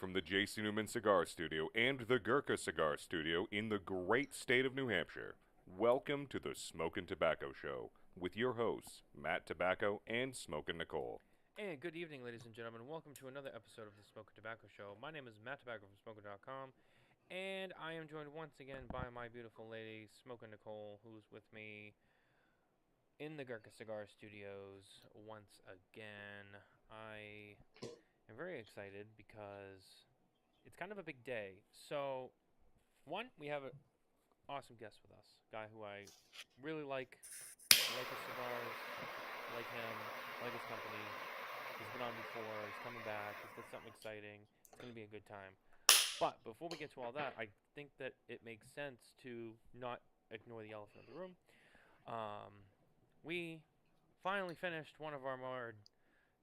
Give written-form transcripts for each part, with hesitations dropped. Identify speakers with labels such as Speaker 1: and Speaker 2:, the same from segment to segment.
Speaker 1: from the J.C. Newman Cigar Studio and the Gurkha Cigar Studio in the great state of New Hampshire. Welcome to the Smokin Tobacco Show with your hosts, Matt Tobacco and Smokin Nicole.
Speaker 2: And good evening, ladies and gentlemen. Welcome to another episode of the Smokin Tobacco Show. My name is Matt Tobacco from Smokin.com, and I am joined once again by my beautiful lady, Smokin Nicole, who's with me in the Gurkha Cigar Studios once again. I am very excited because it's kind of a big day. So, one, we have an awesome guest with us, a guy who I really like his cigars, like him, like his company. He's been on before, he's coming back, he's did something exciting. It's going to be a good time. But before we get to all that, I think that it makes sense to not ignore the elephant in the room. We finally finished one of our more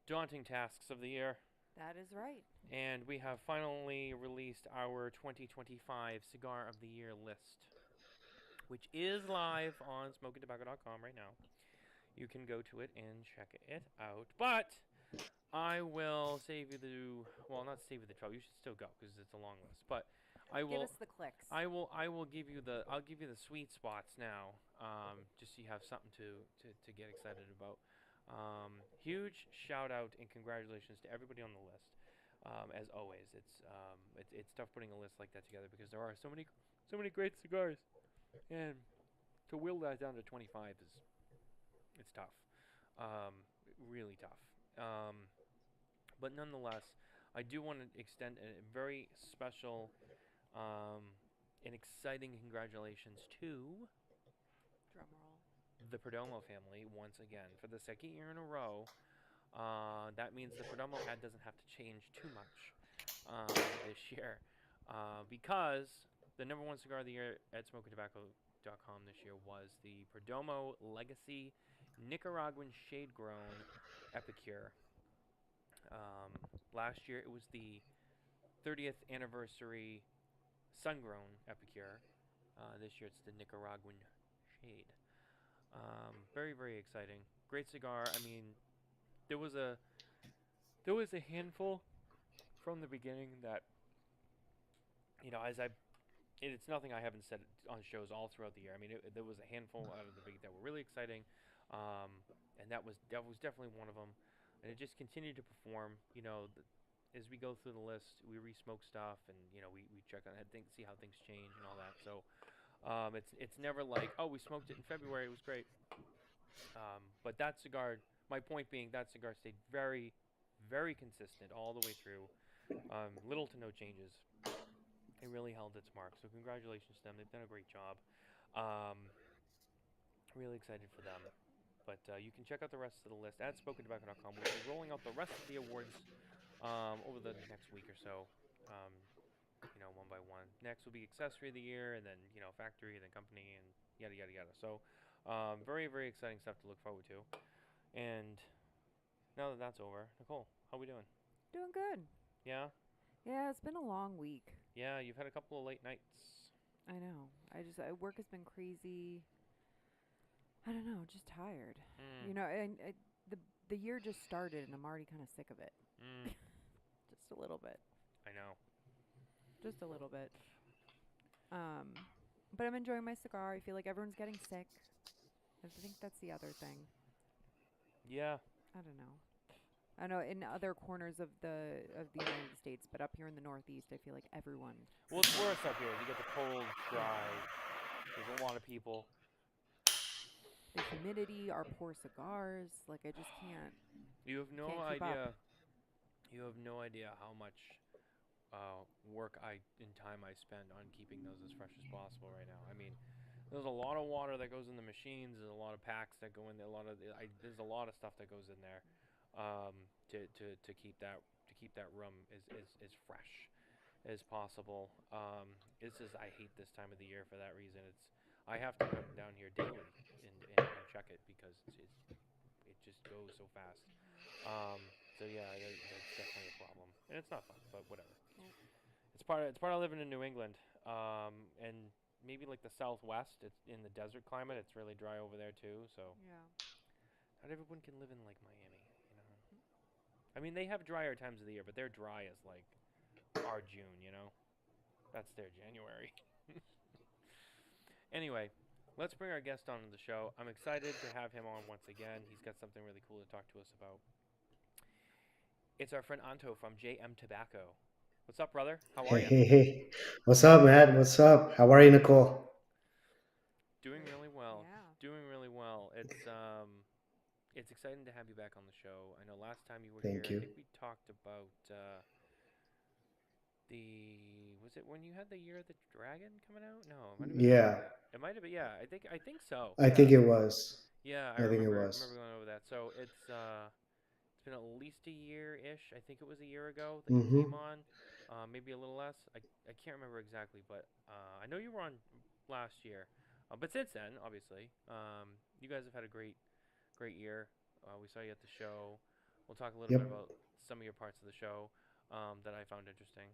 Speaker 2: daunting tasks of the year.
Speaker 3: That is right.
Speaker 2: And we have finally released our 2025 Cigar of the Year list, which is live on SmokinTabacco.com right now. You can go to it and check it out. But I will save you not save you the trouble. You should still go because it's a long list. But I will
Speaker 3: give us the clicks.
Speaker 2: I will give you the sweet spots now. Just so you have something to get excited about. Huge shout out and congratulations to everybody on the list. As always, it's tough putting a list like that together because there are so many great cigars, and to whittle that down to 25 it's tough, really tough. But nonetheless, I do want to extend a very special and exciting congratulations to
Speaker 3: Drumroll.
Speaker 2: the Perdomo family once again for the second year in a row. That means the Perdomo ad doesn't have to change too much this year because the number one cigar of the year at SmokinTabacco.com this year was the Perdomo Legacy Nicaraguan Shade Grown Epicure. Last year it was the 30th anniversary Sun Grown Epicure. This year it's the Nicaraguan Shade. Very, very exciting. Great cigar. I mean, there was a handful from the beginning that, it's nothing I haven't said on shows all throughout the year. I mean, there was a handful out of the big that were really exciting, and that was definitely one of them. And it just continued to perform. As we go through the list, we re-smoke stuff, and we check on things, see how things change and all that. So it's never like, oh, we smoked it in February, it was great. But that cigar, my point being, that cigar stayed very, very consistent all the way through. Little to no changes. It really held its mark. So congratulations to them. They've done a great job. Really excited for them. But you can check out the rest of the list at SmokinTabacco.com. We'll be rolling out the rest of the awards over the next week or so. One by one. Next will be Accessory of the Year, and then, Factory, and then Company, and yada, yada, yada. So, very, very exciting stuff to look forward to. And now that that's over, Nicole, how we doing?
Speaker 3: Doing good.
Speaker 2: Yeah?
Speaker 3: Yeah, it's been a long week.
Speaker 2: Yeah, you've had a couple of late nights.
Speaker 3: I know. Work has been crazy. I don't know, just tired. And the year just started, and I'm already kind of sick of it. Just a little bit.
Speaker 2: I know.
Speaker 3: Just a little bit. But I'm enjoying my cigar. I feel like everyone's getting sick. I think that's the other thing.
Speaker 2: Yeah.
Speaker 3: I don't know. I know in other corners of the United States, but up here in the Northeast, I feel like everyone.
Speaker 2: Well, it's worse up here. You get the cold, dry. There's a lot of people.
Speaker 3: The humidity, our poor cigars. Like, I just can't.
Speaker 2: You have no idea. You have no idea how much work and time I spend on keeping those as fresh as possible right now. I mean, there's a lot of water that goes in the machines. There's a lot of packs that go in there. There's a lot of stuff that goes in there to keep that room as fresh as possible. I hate this time of the year for that reason. I have to come down here daily and check it because it just goes so fast. So yeah, that's definitely a problem, and it's not fun, but whatever. It's part of living in New England, and maybe like the Southwest. It's in the desert climate. It's really dry over there too. So
Speaker 3: Yeah.
Speaker 2: not everyone can live in like Miami, I mean, they have drier times of the year, but their dry is like our June, you know? That's their January. Anyway, let's bring our guest on the show. I'm excited to have him on once again. He's got something really cool to talk to us about. It's our friend Anto from JM Tobacco. What's up, brother? How are
Speaker 4: Hey,
Speaker 2: you?
Speaker 4: hey, hey. What's up, Matt? What's up? How are you, Nicole?
Speaker 2: Doing really well.
Speaker 3: Yeah.
Speaker 2: Doing really well. It's exciting to have you back on the show. I know last time you were here,
Speaker 4: Thank
Speaker 2: I
Speaker 4: you.
Speaker 2: think we talked about was it when you had the Year of the Dragon coming out? No, it might have been
Speaker 4: Yeah,
Speaker 2: before that. It might have been, yeah. I think so.
Speaker 4: I think
Speaker 2: Yeah.
Speaker 4: it was.
Speaker 2: Yeah, I
Speaker 4: I think it
Speaker 2: remember
Speaker 4: was.
Speaker 2: going over that. So it's been at least a year-ish. I think it was a year ago that you came
Speaker 4: Mm-hmm.
Speaker 2: on. Maybe a little less. I can't remember exactly, but I know you were on last year. But since then, obviously, you guys have had a great year. We saw you at the show. We'll talk a little bit
Speaker 4: Yep.
Speaker 2: about some of your parts of the show that I found interesting.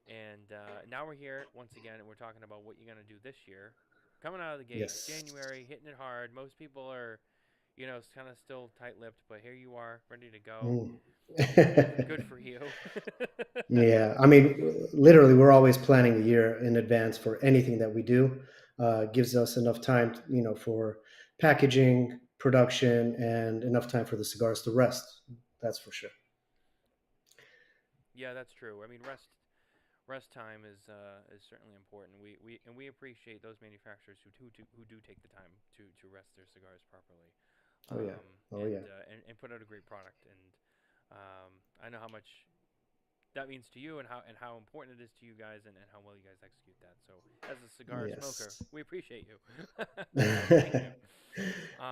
Speaker 2: And now we're here once again, and we're talking about what you're going to do this year. Coming out of the gate,
Speaker 4: Yes.
Speaker 2: January, hitting it hard. Most people are, kind of still tight-lipped, but here you are, ready to go.
Speaker 4: Mm.
Speaker 2: Good for you.
Speaker 4: Yeah, I mean, literally, we're always planning a year in advance for anything that we do. Gives us enough time, for packaging, production, and enough time for the cigars to rest. That's for sure.
Speaker 2: Yeah, that's true. I mean, rest time is certainly important. We appreciate those manufacturers who do take the time to rest their cigars properly,
Speaker 4: Oh yeah. Oh yeah.
Speaker 2: and put out a great product. And I know how much that means to you, and how important it is to you guys, and how well you guys execute that. So as a cigar smoker,
Speaker 4: Yes.
Speaker 2: we appreciate you. Thank you.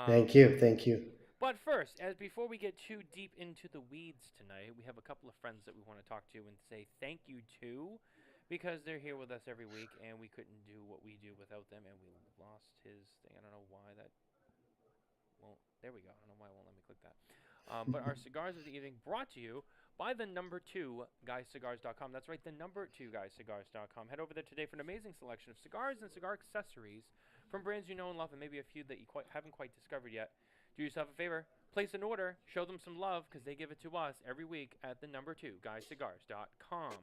Speaker 4: Thank
Speaker 2: Um,
Speaker 4: you. Thank you.
Speaker 2: but first, as before we get too deep into the weeds tonight, we have a couple of friends that we want to talk to and say thank you to, because they're here with us every week, and we couldn't do what we do without them. And we lost his thing. I don't know why that. Well, there we go. I don't know why it won't let me click that. But our cigars of the evening brought to you by the number 2 guyscigars.com. That's right, the number 2 guyscigars.com. Head over there today for an amazing selection of cigars and cigar accessories from brands you know and love, and maybe a few that you haven't quite discovered yet. Do yourself a favor, place an order, show them some love, because they give it to us every week at the number 2 guyscigars.com.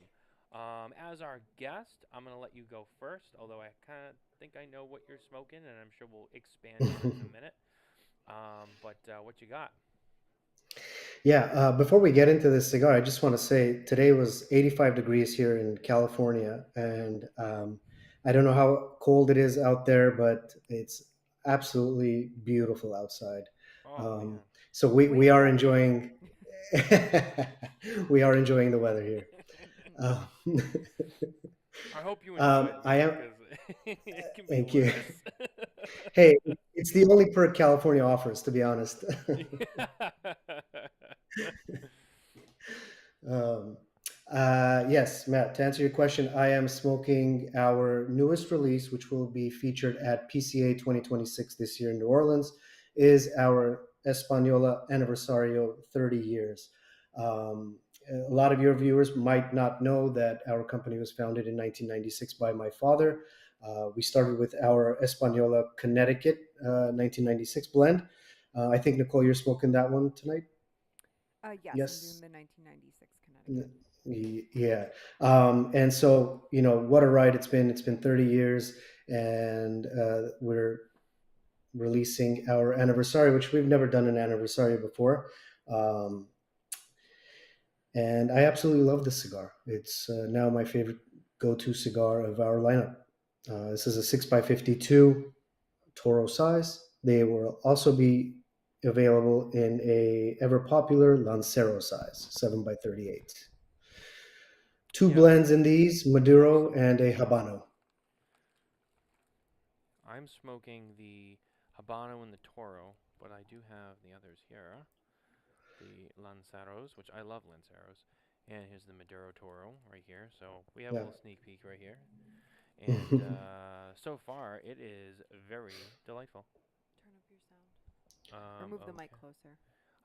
Speaker 2: As our guest, I'm going to let you go first, although I kind of think I know what you're smoking, and I'm sure we'll expand on it in a minute. But what you got?
Speaker 4: Yeah, before we get into this cigar, I just want to say today was 85 degrees here in California, and I don't know how cold it is out there, but it's absolutely beautiful outside.
Speaker 2: Oh,
Speaker 4: Um,
Speaker 2: man.
Speaker 4: so we
Speaker 3: Way
Speaker 4: are
Speaker 3: better here.
Speaker 4: enjoying we are enjoying the weather here. Um,
Speaker 2: I hope you enjoy it,
Speaker 4: I
Speaker 2: man,
Speaker 4: am.
Speaker 2: because it can be
Speaker 4: Thank you.
Speaker 2: worse.
Speaker 4: Hey, it's the only perk California offers, to be honest. Um, yes, Matt, to answer your question, I am smoking our newest release, which will be featured at PCA 2026 this year in New Orleans, is our Espanola Aniversario 30 years. A lot of your viewers might not know that our company was founded in 1996 by my father. We started with our Espanola Connecticut 1996 blend. I think, Nicole, you're smoking that one tonight?
Speaker 3: Yes, I'm doing
Speaker 4: Yes.
Speaker 3: the 1996 Connecticut.
Speaker 4: Yeah. And so, what a ride it's been. It's been 30 years, and we're releasing our anniversary, which we've never done an anniversary before. Um, and I absolutely love this cigar. It's now my favorite go-to cigar of our lineup. This is a 6x52 Toro size. They will also be available in a ever popular Lancero size, 7x38. Two
Speaker 2: Yeah,
Speaker 4: blends in these, Maduro
Speaker 2: awesome.
Speaker 4: and a Habano.
Speaker 2: I'm smoking the Habano and the Toro, but I do have the others here. The Lanceros, which I love Lanceros. And here's the Maduro Toro right here. So we have a
Speaker 4: Yeah.
Speaker 2: little sneak peek right here. And so far, it is very delightful.
Speaker 3: Turn up your sound. Or move the mic
Speaker 2: Okay.
Speaker 3: closer.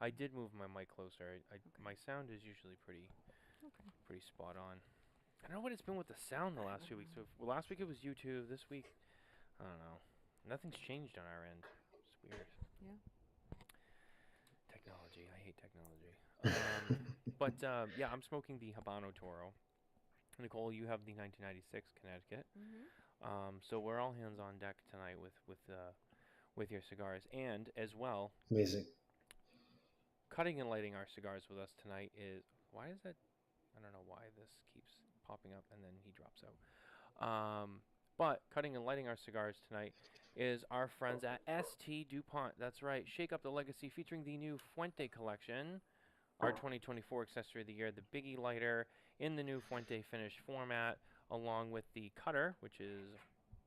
Speaker 2: I did move my mic closer.
Speaker 3: Okay.
Speaker 2: My sound is usually pretty
Speaker 3: Okay.
Speaker 2: spot on. I don't know what it's been with the sound the last few weeks. Well, last week it was YouTube. This week, I don't know. Nothing's changed on our end. It's weird.
Speaker 3: Yeah.
Speaker 2: Technology. I hate technology. But yeah, I'm smoking the Habano Toro. Nicole, you have the 1996 Connecticut. So we're all hands on deck tonight with your cigars, and as well,
Speaker 4: Amazing.
Speaker 2: cutting and lighting our cigars with us tonight is why is that? I don't know why this keeps popping up and then he drops out. But cutting and lighting our cigars tonight is our friends at ST Dupont. That's right, shake up the legacy, featuring the new Fuente collection, our 2024 accessory of the year, the Biggie lighter in the new Fuente finish format, along with the cutter, which is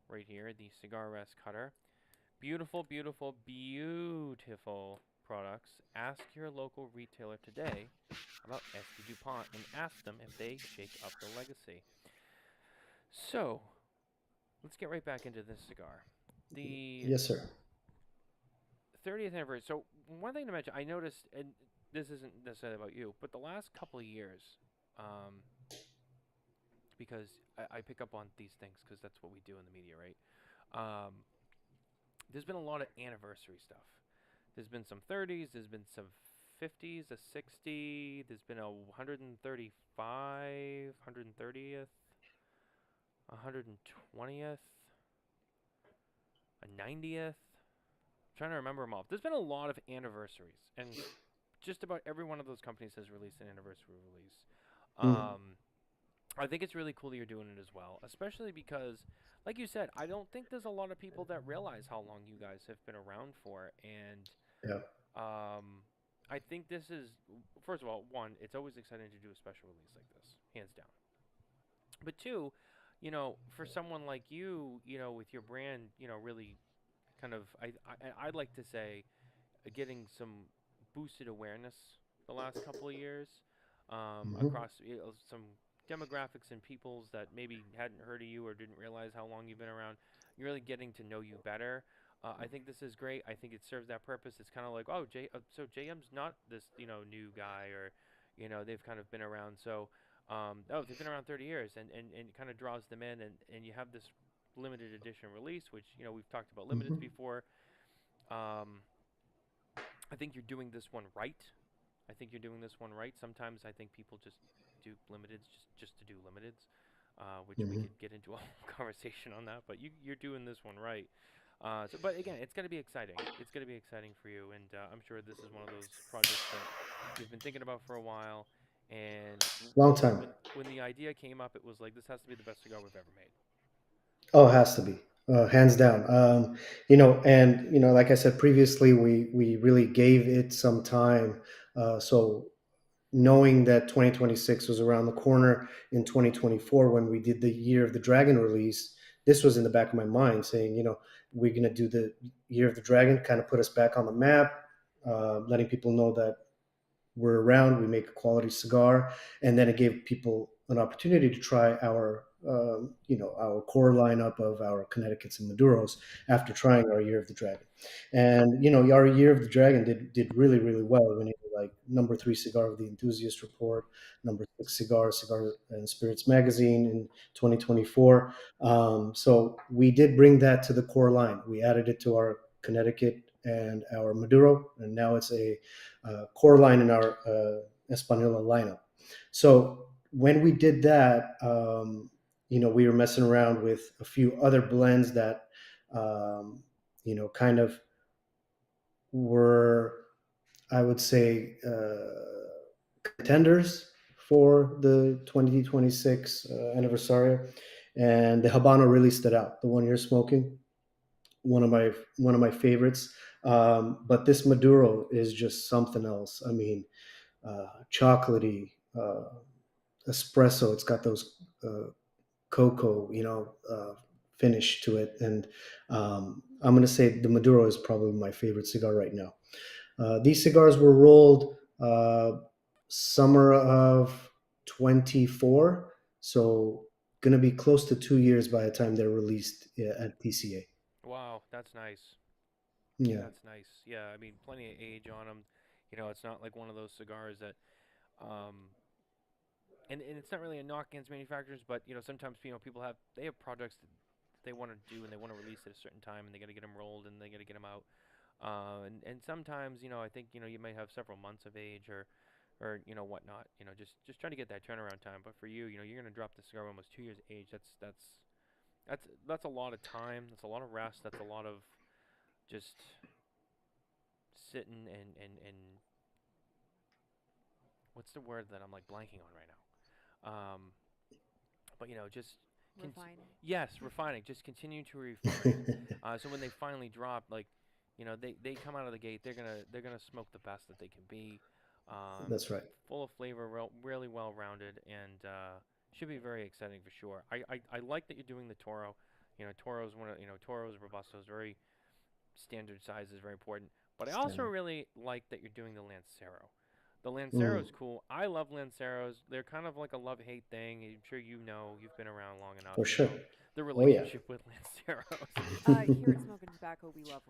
Speaker 2: right here, the Cigar Rest cutter. Beautiful, beautiful, beautiful products. Ask your local retailer today about ST Dupont and ask them if they shake up the legacy. So, let's get right back into this cigar. The
Speaker 4: Yes, sir.
Speaker 2: 30th anniversary. So, one thing to mention, I noticed, and this isn't necessarily about you, but the last couple of years, because I pick up on these things because that's what we do in the media, right? There's been a lot of anniversary stuff. There's been some 30s, there's been some 50s, a 60, there's been a 135, 130th, 120th, a 90th. I'm trying to remember them all. There's been a lot of anniversaries, and just about every one of those companies has released an anniversary release. I think it's really cool that you're doing it as well, especially because, like you said, I don't think there's a lot of people that realize how long you guys have been around for, and
Speaker 4: Yeah.
Speaker 2: I think this is, first of all, one, it's always exciting to do a special release like this, hands down. But two, for someone like you, with your brand, really kind of, I'd like to say, getting some boosted awareness the last couple of years across some demographics and peoples that maybe hadn't heard of you or didn't realize how long you've been around. You're really getting to know you better. I think this is great. I think it serves that purpose. It's kind of like, oh, so JM's not this, new guy, or, they've kind of been around. So, they've been around 30 years, and it kind of draws them in, and you have this limited edition release, which, we've talked about limiteds before. I think you're doing this one right. Sometimes I think people just do limiteds just to do limiteds, which we could get into a whole conversation on that, but you're doing this one right. But again, it's going to be exciting. It's going to be exciting for you, and I'm sure this is one of those projects that you've been thinking about for a while. And
Speaker 4: Long time.
Speaker 2: When the idea came up, it was like, this has to be the best cigar we've ever made.
Speaker 4: Oh, it has to be, hands down. Like I said previously, we really gave it some time. So knowing that 2026 was around the corner in 2024 when we did the Year of the Dragon release, this was in the back of my mind saying, we're going to do the Year of the Dragon, kind of put us back on the map, letting people know that we're around, we make a quality cigar. And then it gave people an opportunity to try our core lineup of our Connecticut's and Maduros after trying our Year of the Dragon. And our Year of the Dragon did really, really well. When it was like number 3 cigar of the Enthusiast Report, number 6 cigar and Spirits Magazine in 2024. So we did bring that to the core line. We added it to our Connecticut and our Maduro, and now it's a core line in our Espanola lineup. So when we did that, we were messing around with a few other blends that, kind of were, I would say, contenders for the 2026 anniversary. And the Habano really stood out. The one you're smoking, one of my favorites. But this Maduro is just something else. I mean, chocolatey, espresso. It's got those cocoa, finish to it. And I'm going to say the Maduro is probably my favorite cigar right now. These cigars were rolled summer of 24, so going to be close to 2 years by the time they're released at PCA.
Speaker 2: Wow, that's nice.
Speaker 4: Yeah,
Speaker 2: that's nice. Yeah, I mean, plenty of age on them. It's not like one of those cigars that, and it's not really a knock against manufacturers, but sometimes people have projects that they want to do and they want to release at a certain time, and they got to get them rolled and they got to get them out. And sometimes I think you might have several months of age or or whatnot. Just trying to get that turnaround time. But for you, you're gonna drop the cigar almost 2 years age. That's a lot of time. That's a lot of rest. That's a lot of just sitting and what's the word that I'm like blanking on right now? But just
Speaker 3: Refining.
Speaker 2: yes, refining. Just continue to refine. So when they finally drop, like, they come out of the gate, they're gonna smoke the best that they can be.
Speaker 4: That's right.
Speaker 2: Full of flavor, really well rounded, and should be very exciting for sure. I like that you're doing the Toro. Toro's Toros, Robustos, very standard size is very important. But I also
Speaker 4: Standard.
Speaker 2: really like that you're doing the Lancero. The
Speaker 4: Mm,
Speaker 2: Lancero's cool. I love Lanceros. They're kind of like a love-hate thing. I'm sure you've been around long enough.
Speaker 4: for sure.
Speaker 2: The
Speaker 4: Oh yeah.
Speaker 2: relationship with Lanceros.
Speaker 3: Here at Smokin Tobacco, we love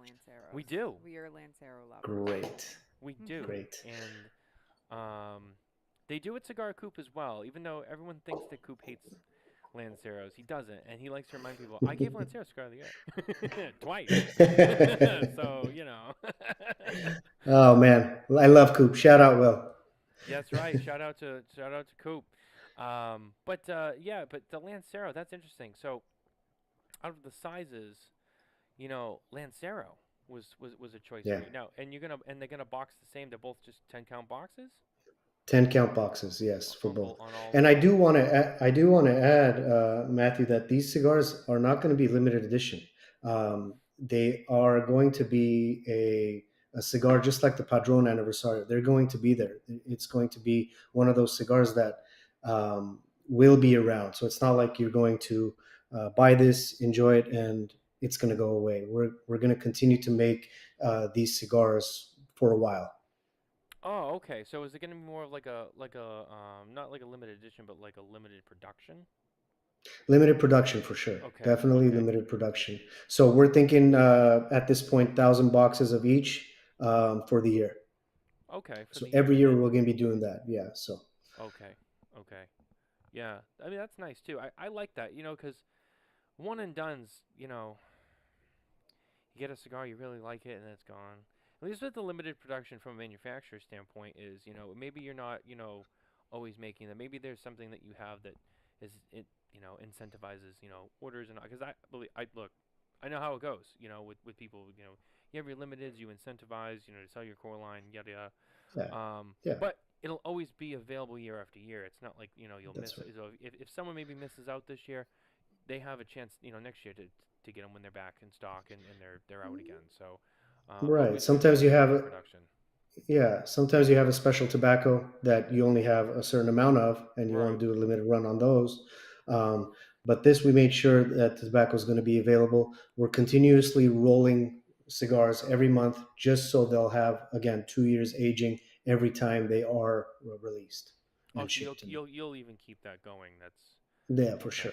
Speaker 2: We
Speaker 3: Lanceros.
Speaker 2: do.
Speaker 3: We are Lancero lovers.
Speaker 4: Great.
Speaker 2: We do.
Speaker 4: Great.
Speaker 2: And they do at Cigar Coop as well. Even though everyone thinks that Coop hates Lanceros, he doesn't, and he likes to remind people, I gave Lancero Cigar of the Year twice. So
Speaker 4: Oh man, I love Coop. Shout out, Will.
Speaker 2: that's right. Shout out to Coop. But the Lancero, that's interesting. So out of the sizes, Lancero was a choice
Speaker 4: Yeah.
Speaker 2: for you. Now, and they're gonna box the same. They're both just 10 count boxes.
Speaker 4: 10 count boxes, yes, for
Speaker 2: On
Speaker 4: both.
Speaker 2: all
Speaker 4: And
Speaker 2: three.
Speaker 4: I do want to add, Matthew, that these cigars are not going to be limited edition. They are going to be a cigar just like the Padron Anniversario. They're going to be there. It's going to be one of those cigars that will be around. So it's not like you're going to buy this, enjoy it, and it's going to go away. We're going to continue to make these cigars for a while.
Speaker 2: Oh, okay. So is it gonna be more of not like a limited edition, but like a limited production?
Speaker 4: Limited production for sure.
Speaker 2: Okay,
Speaker 4: Definitely
Speaker 2: okay,
Speaker 4: limited production. So we're thinking at this point, 1,000 boxes of each for the year.
Speaker 2: okay for
Speaker 4: So
Speaker 2: the year,
Speaker 4: every
Speaker 2: and
Speaker 4: year
Speaker 2: then
Speaker 4: we're going to be doing that. Yeah. So
Speaker 2: okay, okay, yeah. I mean that's nice too. I like that, because one and done's, you get a cigar, you really like it, and then it's gone. At least with the limited production from a manufacturer standpoint is, maybe you're not, always making them. Maybe there's something that you have that is it, incentivizes, orders and because I believe I look, I know how it goes, with people, you have your limiteds, you incentivize, to sell your core line, yada yada.
Speaker 4: yeah, yeah,
Speaker 2: But it'll always be available year after year. It's not like you'll miss.
Speaker 4: that's right.
Speaker 2: So if someone maybe misses out this year, they have a chance, next year to get them when they're back in stock and they're out again. So
Speaker 4: Right.
Speaker 2: always good
Speaker 4: Sometimes
Speaker 2: for
Speaker 4: you have
Speaker 2: limited
Speaker 4: a,
Speaker 2: production.
Speaker 4: yeah, sometimes you have a special tobacco that you only have a certain amount of, and you want
Speaker 2: Right.
Speaker 4: to do a limited run on those. Um, but this, we made sure that the tobacco is going to be available. We're continuously rolling cigars every month, just so they'll have again 2 years aging every time they are released
Speaker 2: Oh,
Speaker 4: and
Speaker 2: so
Speaker 4: shipped. And
Speaker 2: you'll even keep that going. That's
Speaker 4: yeah, for
Speaker 2: okay.
Speaker 4: sure.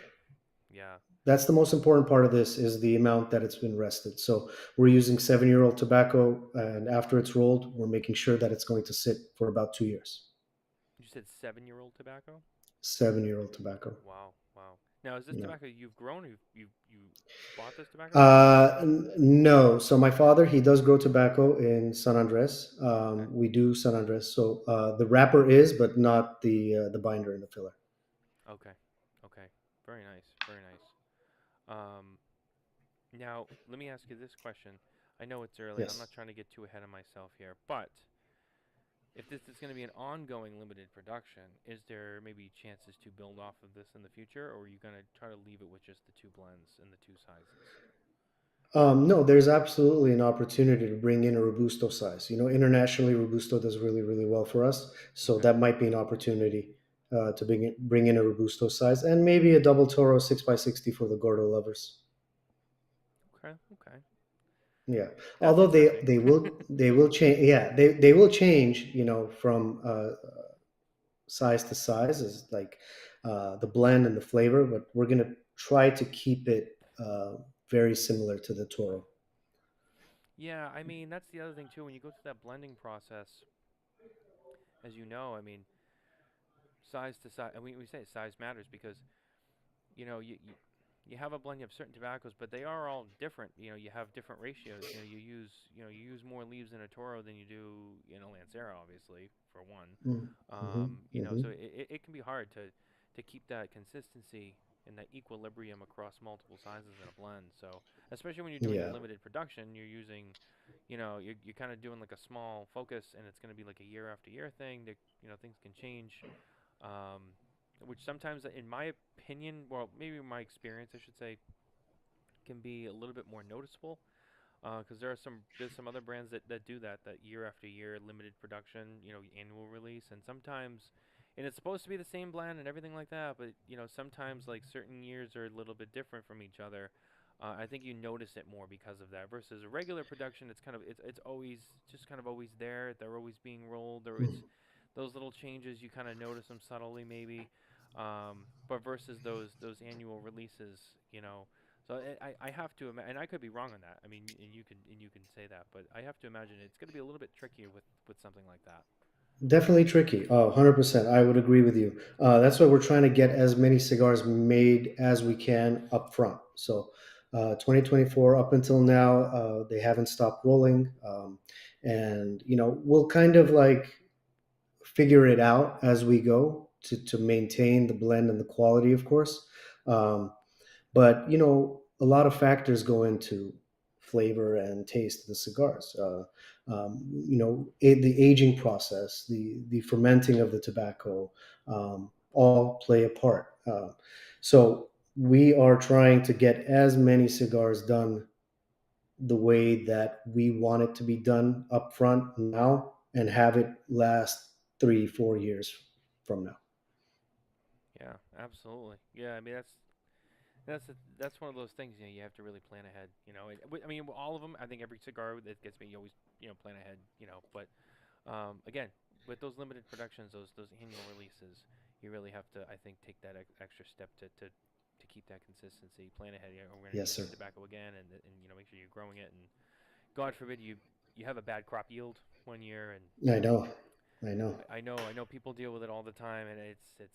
Speaker 2: Yeah.
Speaker 4: That's the most important part of this is the amount that it's been rested. So we're using 7-year-old tobacco, and after it's rolled, we're making sure that it's going to sit for about 2 years.
Speaker 2: You said 7-year-old tobacco.
Speaker 4: 7-year-old tobacco.
Speaker 2: Wow. Wow. Now is this
Speaker 4: Yeah.
Speaker 2: tobacco you've grown? You bought this tobacco from someone?
Speaker 4: No. So my father, he does grow tobacco in San Andres.
Speaker 2: Okay.
Speaker 4: We do San Andres. So the wrapper is, but not the binder and the filler.
Speaker 2: Okay. Okay. Very nice. Very nice. Um, Now, let me ask you this question. I know it's early, and I'm
Speaker 4: Yes.
Speaker 2: not trying to get too ahead of myself here, but if this is going to be an ongoing limited production, is there maybe chances to build off of this in the future, or are you going to try to leave it with just the two blends and the two sizes?
Speaker 4: No, there's absolutely an opportunity to bring in a Robusto size. Internationally, Robusto does really, really well for us. So
Speaker 2: Okay.
Speaker 4: that might be an opportunity to bring in a Robusto size and maybe a double Toro 6x60 for the Gordo lovers.
Speaker 2: Okay. Okay.
Speaker 4: Yeah,
Speaker 2: That's
Speaker 4: although
Speaker 2: interesting.
Speaker 4: they will change. Yeah, they will change. From size to size is like the blend and the flavor, but we're gonna try to keep it very similar to the Toro.
Speaker 2: Yeah, I mean, that's the other thing too. When you go through that blending process, as you know, I mean, size to size, and we say size matters because you know you you have a blend, you have certain tobaccos, but they are all different. You know, you have different ratios. You use more leaves in a Toro than you do in a Lancero, obviously, for one.
Speaker 4: Mm-hmm.
Speaker 2: So
Speaker 4: Mm-hmm.
Speaker 2: it can be hard to keep that consistency and that equilibrium across multiple sizes in a blend. So especially when you're doing a
Speaker 4: Yeah.
Speaker 2: limited production, you're using, you're kind of doing like a small focus, and it's going to be like a year after year thing. That things can change, um, which sometimes, in my opinion, well, maybe my experience, I should say, can be a little bit more noticeable. Because there's some other brands that do that year after year limited production, annual release, and sometimes, and it's supposed to be the same blend and everything like that, but sometimes like certain years are a little bit different from each other. I think you notice it more because of that versus a regular production. It's always just kind of always there. They're always being rolled. Or it's those little changes you kind of notice them subtly maybe, but versus those annual releases, so I have to and I could be wrong on that. I mean, and you can say that, but I have to imagine it's going to be a little bit trickier with something like that.
Speaker 4: Definitely tricky. Oh, 100%. I would agree with you. That's why we're trying to get as many cigars made as we can up front. So, 2024 up until now, they haven't stopped rolling. And, we'll kind of like figure it out as we go to maintain the blend and the quality, of course. Um, but a lot of factors go into flavor and taste of the cigars. The aging process, the fermenting of the tobacco, all play a part. So we are trying to get as many cigars done the way that we want it to be done up front now and have it last 3-4 years from now.
Speaker 2: Yeah, absolutely. Yeah, I mean that's one of those things. You have to really plan ahead. I mean, all of them. I think every cigar that gets me, you always plan ahead. But again, with those limited productions, those annual releases, you really have to, I think, take that extra step to keep that consistency. Plan ahead. We're going to
Speaker 4: Yes,
Speaker 2: use
Speaker 4: sir.
Speaker 2: this tobacco again, and make sure you're growing it. And God forbid you have a bad crop yield one year, and
Speaker 4: I know. I know.
Speaker 2: I know people deal with it all the time, and it's a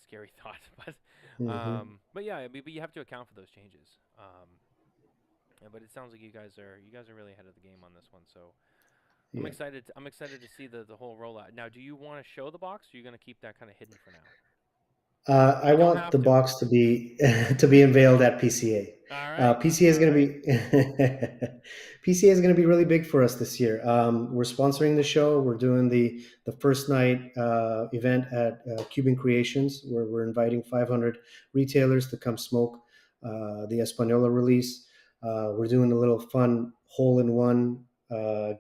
Speaker 2: scary thought.
Speaker 4: Hmm.
Speaker 2: But yeah, I mean, but you have to account for those changes. Yeah, but it sounds like you guys are really ahead of the game on this one. So I'm
Speaker 4: Yeah.
Speaker 2: excited. I'm excited to see the whole rollout. Now, do you want to show the box, or are you going to keep that kind of hidden for now?
Speaker 4: I
Speaker 2: You don't
Speaker 4: want
Speaker 2: have
Speaker 4: the
Speaker 2: to.
Speaker 4: box to be to be unveiled at PCA.
Speaker 2: All right.
Speaker 4: PCA is
Speaker 2: All
Speaker 4: going to
Speaker 2: right.
Speaker 4: be PCA is going to be really big for us this year. We're sponsoring the show. We're doing the first night event at Cuban Creations, where we're inviting 500 retailers to come smoke the Espanola release. We're doing a little fun hole-in-one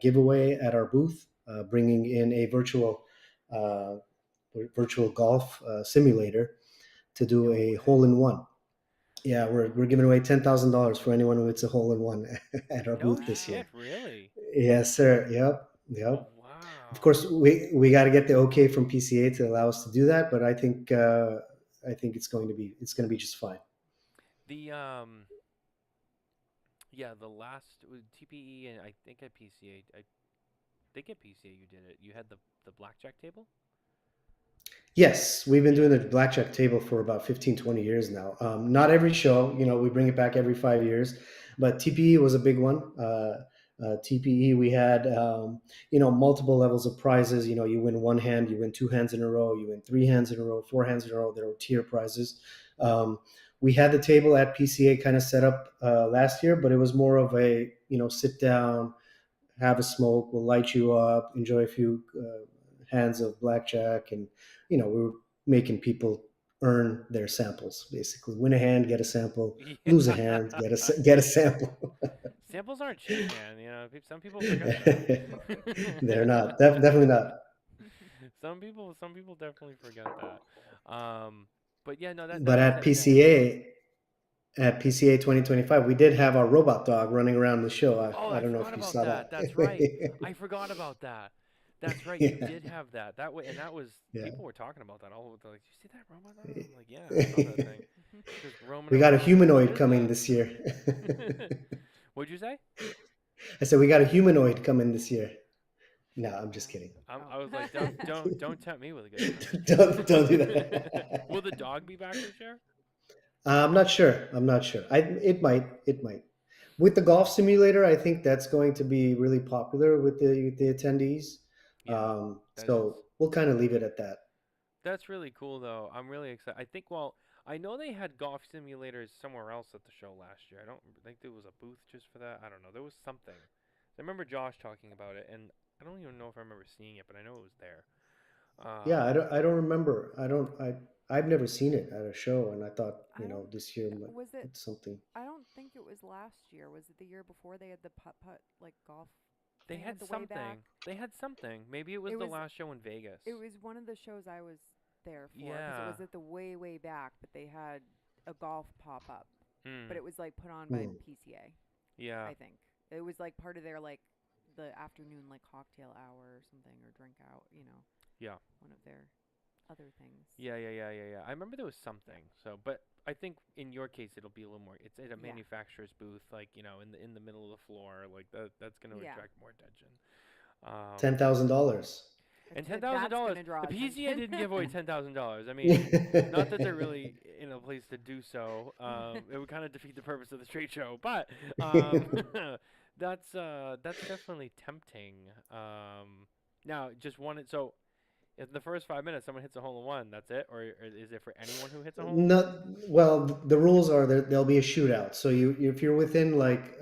Speaker 4: giveaway at our booth, bringing in a uh, virtual golf simulator to do
Speaker 2: No
Speaker 4: a hole
Speaker 2: way.
Speaker 4: in one. Yeah, we're giving away $10,000 for anyone who hits a hole in one at our
Speaker 2: No
Speaker 4: booth this year.
Speaker 2: shit, really?
Speaker 4: Yes, sir. Yep, yep. Of
Speaker 2: Wow.
Speaker 4: course, we got to get the okay from PCA to allow us to do that, but I think it's going to be just fine.
Speaker 2: The yeah, the last with TPE and I think at PCA, I think at PCA you did it. You had the blackjack table.
Speaker 4: Yes, we've been doing
Speaker 2: Yeah.
Speaker 4: the blackjack table for about 15, 20 years now. Not every show, we bring it back every 5 years, but TPE was a big one. TPE, we had, multiple levels of prizes. You win one hand, you win two hands in a row, you win three hands in a row, four hands in a row. There were tier prizes. We had the table at PCA kind of set up last year, but it was more of a, sit down, have a smoke, we'll light you up, enjoy a few hands of blackjack, and we were making people earn their samples. Basically, win a hand, get a sample; lose a hand,
Speaker 2: Yeah.
Speaker 4: get a sample.
Speaker 2: Samples aren't cheap, man. Some people forget that.
Speaker 4: They're not definitely not.
Speaker 2: Some people definitely forget that. But yeah, no,
Speaker 4: But
Speaker 2: that's
Speaker 4: at
Speaker 2: it.
Speaker 4: PCA 2025, we did have our robot dog running around the show.
Speaker 2: Oh,
Speaker 4: I
Speaker 2: I
Speaker 4: don't know
Speaker 2: forgot
Speaker 4: if you
Speaker 2: about
Speaker 4: saw
Speaker 2: that.
Speaker 4: that.
Speaker 2: That's right. I forgot about that. That's right. You
Speaker 4: Yeah.
Speaker 2: did have that. That way, and that was
Speaker 4: Yeah.
Speaker 2: people were talking about that all. They're like, "You see that robot dog?" I'm like, "Yeah, I saw that thing just roaming
Speaker 4: We got a
Speaker 2: around." I'm like, "What
Speaker 4: humanoid
Speaker 2: is
Speaker 4: coming
Speaker 2: that?"
Speaker 4: this year.
Speaker 2: What'd you say?
Speaker 4: I said we got a humanoid coming this year. No, I'm just kidding.
Speaker 2: I was like, "Don't tempt me with a good time."
Speaker 4: Don't do
Speaker 2: Will
Speaker 4: that.
Speaker 2: the dog be back this year?
Speaker 4: I'm not sure. I'm not sure. It might. It might. With the golf simulator, I think that's going to be really popular with the attendees.
Speaker 2: Yeah, that is.
Speaker 4: So we'll kind of leave it at that.
Speaker 2: That's really cool, though. I'm really excited. I think, well, I know they had golf simulators somewhere else at the show last year. I don't think there was a booth just for that. I don't know. There was something. I remember Josh talking about it, and I don't even know if I remember seeing it, but I know it was there.
Speaker 4: Yeah,
Speaker 2: Um,
Speaker 4: I don't remember. I've never seen it at a show, and I thought,
Speaker 3: I don't.
Speaker 4: this year
Speaker 3: Was it?
Speaker 4: it's something.
Speaker 3: I don't think it was last year. Was it the year before they had the putt putt like golf
Speaker 2: they
Speaker 3: thing
Speaker 2: had
Speaker 3: at the way back?
Speaker 2: something. They had something. Maybe it was
Speaker 3: It
Speaker 2: the
Speaker 3: was.
Speaker 2: last show in Vegas.
Speaker 3: It was one of the shows I was there for because it
Speaker 2: Yeah.
Speaker 3: was at the way back. But they had a golf pop up, but
Speaker 2: Hmm.
Speaker 3: it was like put on by
Speaker 4: Hmm.
Speaker 3: the PCA.
Speaker 2: Yeah.
Speaker 3: I think it was like part of their like the afternoon like cocktail hour or something or drink out.
Speaker 2: Yeah.
Speaker 3: One of their other things.
Speaker 2: Yeah. I remember there was something. So, but I think in your case it'll be a little more. It's at a
Speaker 3: Yeah.
Speaker 2: manufacturer's booth, like in the middle of the floor, like that. That's going to
Speaker 3: Yeah.
Speaker 2: attract more attention. Um,
Speaker 4: $10,000.
Speaker 2: and
Speaker 3: That's
Speaker 2: $10,000.
Speaker 3: gonna draw
Speaker 2: The PCA
Speaker 3: attention.
Speaker 2: didn't give away $10,000. I mean, not that they're really in a place to do so. It would kind of defeat the purpose of the trade show. But that's definitely tempting. Now, just one. So, if the first 5 minutes someone hits a hole in one, that's it, or is it for anyone who hits a hole in one?
Speaker 4: Not well. The rules are that there'll be a shootout. So if you're within like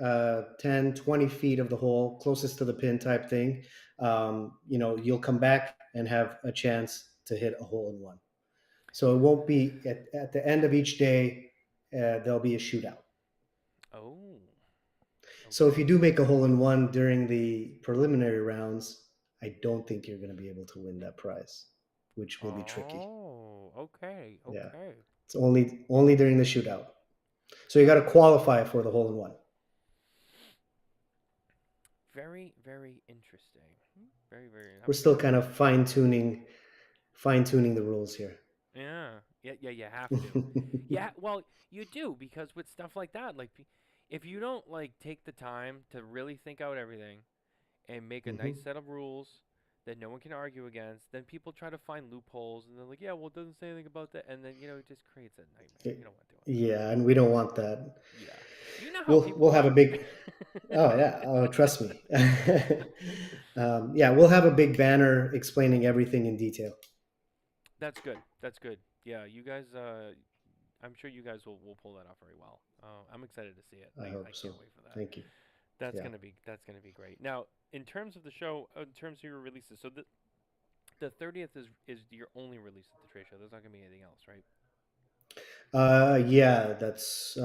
Speaker 4: 10, 20 feet of the hole, closest to the pin type thing, you'll come back and have a chance to hit a hole in one. So it won't be at the end of each day. There'll be a shootout.
Speaker 2: Oh,
Speaker 4: So if you
Speaker 2: okay.
Speaker 4: do make a hole in one during the preliminary rounds, I don't think you're going to be able to win that prize, which will be tricky.
Speaker 2: Oh, okay,
Speaker 4: Yeah,
Speaker 2: okay.
Speaker 4: it's only during the shootout. So you got to qualify for the hole in one.
Speaker 2: Very, very interesting. Very, very.
Speaker 4: We're still kind of fine tuning the rules here.
Speaker 2: Yeah. You have to. Yeah. Well, you do because with stuff like that, like if you don't like take the time to really think out everything and make a nice
Speaker 4: Hmm.
Speaker 2: set of rules that no one can argue against, then people try to find loopholes and they're like, yeah, well, it doesn't say anything about that, and then it just creates a nightmare. You don't want to do
Speaker 4: Yeah, and we don't want that.
Speaker 2: it. Yeah. You know how
Speaker 4: We'll
Speaker 2: people
Speaker 4: have a
Speaker 2: are.
Speaker 4: big. Oh yeah, trust me. Yeah, we'll have a big banner explaining everything in detail.
Speaker 2: That's good. That's good. Yeah, you guys. I'm sure you guys will pull that off very well. I'm excited to see it.
Speaker 4: I
Speaker 2: I
Speaker 4: hope so.
Speaker 2: can't wait for that.
Speaker 4: Thank you.
Speaker 2: That's
Speaker 4: Yeah.
Speaker 2: gonna be great. Now, in terms of the show, in terms of your releases, so the 30th is your only release at the trade show. There's not gonna be anything else, right?
Speaker 4: Yeah, that's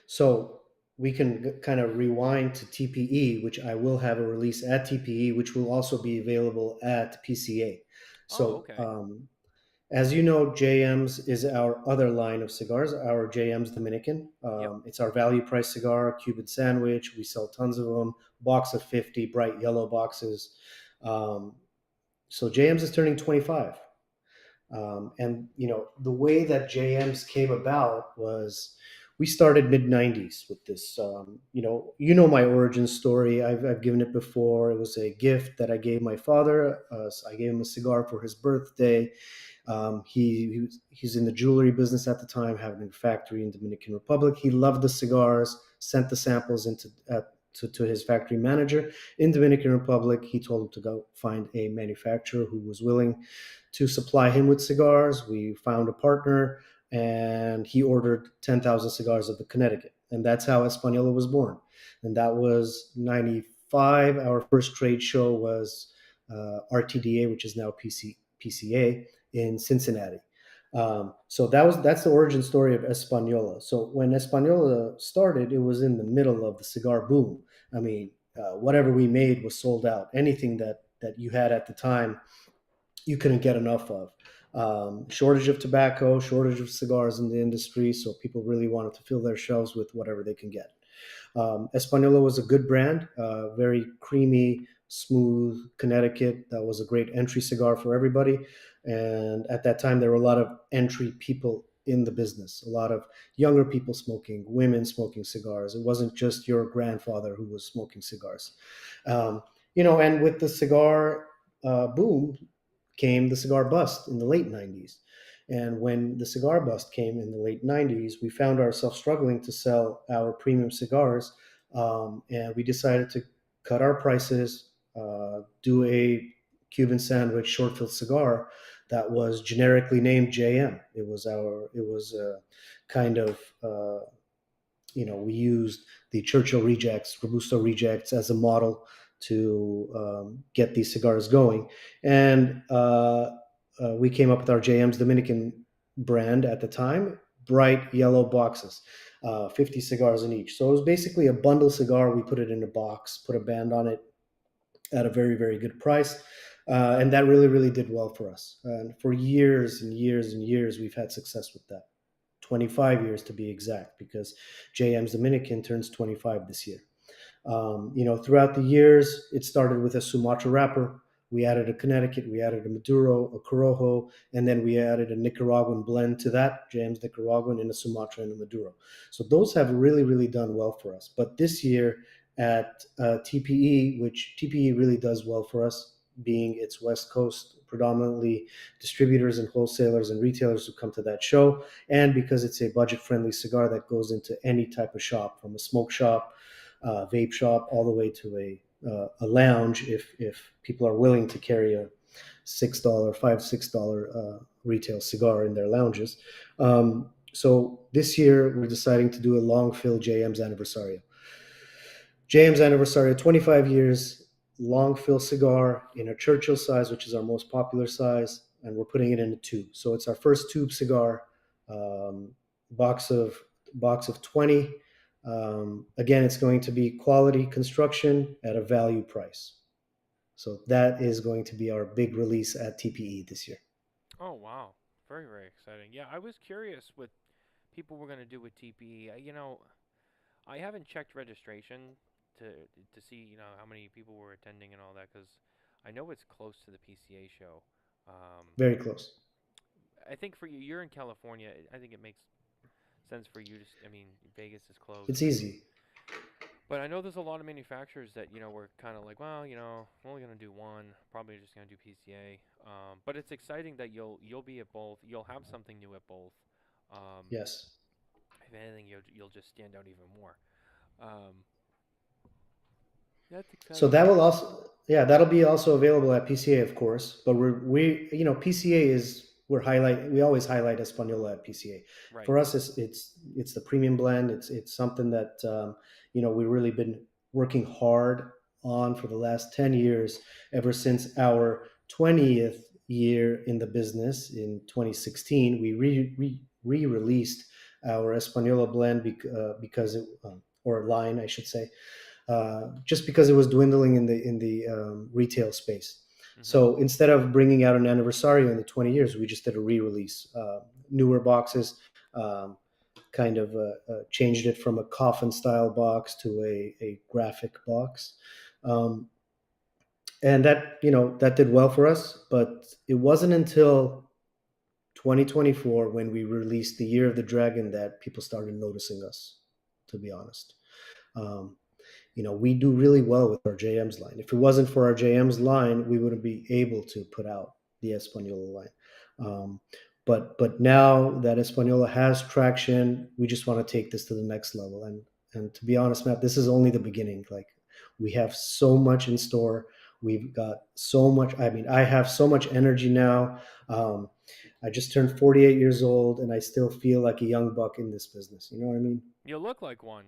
Speaker 4: so we can kind of rewind to TPE, which I will have a release at TPE, which will also be available at PCA.
Speaker 2: Oh,
Speaker 4: So,
Speaker 2: okay.
Speaker 4: as you know, JM's is our other line of cigars, our JM's Dominican.
Speaker 2: Yep.
Speaker 4: It's our value price cigar, Cuban sandwich. We sell tons of them, box of 50, bright yellow boxes. Um, so JM's is turning 25. And the way that JM's came about was we started mid '90s with this. My origin story. I've given it before. It was a gift that I gave my father. I gave him a cigar for his birthday. He's in the jewelry business at the time, having a factory in Dominican Republic. He loved the cigars. Sent the samples to his factory manager in Dominican Republic. He told him to go find a manufacturer who was willing to supply him with cigars. We found a partner, and he ordered 10,000 cigars of the Connecticut, and that's how Espanola was born. And that was '95. Our first trade show was RTDA, which is now PCA in Cincinnati. So that's the origin story of Espanola. So when Espanola started, it was in the middle of the cigar boom. I mean, whatever we made was sold out. Anything that you had at the time, you couldn't get enough of. Shortage of tobacco, shortage of cigars in the industry, so people really wanted to fill their shelves with whatever they can get. Espanola was a good brand, very creamy, smooth Connecticut. That was a great entry cigar for everybody. And at that time, there were a lot of entry people in the business, a lot of younger people smoking, women smoking cigars. It wasn't just your grandfather who was smoking cigars. And with the cigar boom came the cigar bust in the late '90s. And when the cigar bust came in the late 90s, we found ourselves struggling to sell our premium cigars. And we decided to cut our prices, do a Cuban sandwich short filled cigar that was generically named JM. It was a kind of, we used the Churchill rejects, Robusto rejects as a model to get these cigars going. And we came up with our JM's Dominican brand at the time, bright yellow boxes, 50 cigars in each. So it was basically a bundle cigar. We put it in a box, put a band on it at a very, very good price. And that really, really did well for us. And for years and years and years, we've had success with that. 25 years to be exact, because JM's Dominican turns 25 this year. Throughout the years, it started with a Sumatra wrapper. We added a Connecticut, we added a Maduro, a Corojo, and then we added a Nicaraguan blend to that, JM's Nicaraguan, and a Sumatra and a Maduro. So those have really, really done well for us. But this year at TPE, which TPE really does well for us, being its West Coast, predominantly distributors and wholesalers and retailers who come to that show, and because it's a budget-friendly cigar that goes into any type of shop, from a smoke shop, vape shop, all the way to a lounge, if people are willing to carry a $6 retail cigar in their lounges. So this year we're deciding to do a long fill JM's Anniversario. JM's Anniversario, 25 years, long fill cigar in a Churchill size, which is our most popular size, and we're putting it in a tube. So it's our first tube cigar, box of 20. Again, it's going to be quality construction at a value price. So that is going to be our big release at TPE this year.
Speaker 2: Oh, wow. Very, very exciting. Yeah, I was curious what people were going to do with TPE. I haven't checked registration to see, how many people were attending and all that, because I know it's close to the PCA show.
Speaker 4: Very close.
Speaker 2: I think for you, you're in California. I think it makes sense for you to. Vegas is closed.
Speaker 4: It's easy.
Speaker 2: But I know there's a lot of manufacturers that were kind of like, well, we're only gonna do one. Probably just gonna do PCA. But it's exciting that you'll be at both. You'll have something new at both.
Speaker 4: Yes.
Speaker 2: If anything, you'll just stand out even more. That's exciting.
Speaker 4: So that will also, that'll be also available at PCA, of course. But PCA is we always highlight Espanola at PCA.
Speaker 2: Right.
Speaker 4: For us, it's the premium blend. It's something that we've really been working hard on for the last 10 years, ever since our 20th year in the business in 2016. We re-released our Espanola blend because or line, I should say. Just because it was dwindling in the retail space. Mm-hmm. So instead of bringing out an Anniversario in the 20 years, we just did a re-release, newer boxes, kind of changed it from a coffin style box to a graphic box. And that did well for us, but it wasn't until 2024 when we released the Year of the Dragon that people started noticing us, to be honest. We do really well with our JM's line. If it wasn't for our JM's line, we wouldn't be able to put out the Espanola line. But now that Espanola has traction, we just want to take this to the next level. And to be honest, Matt, this is only the beginning. Like, we have so much in store. We've got so much. I have so much energy now. I just turned 48 years old, and I still feel like a young buck in this business. You know what I mean?
Speaker 2: You look like one.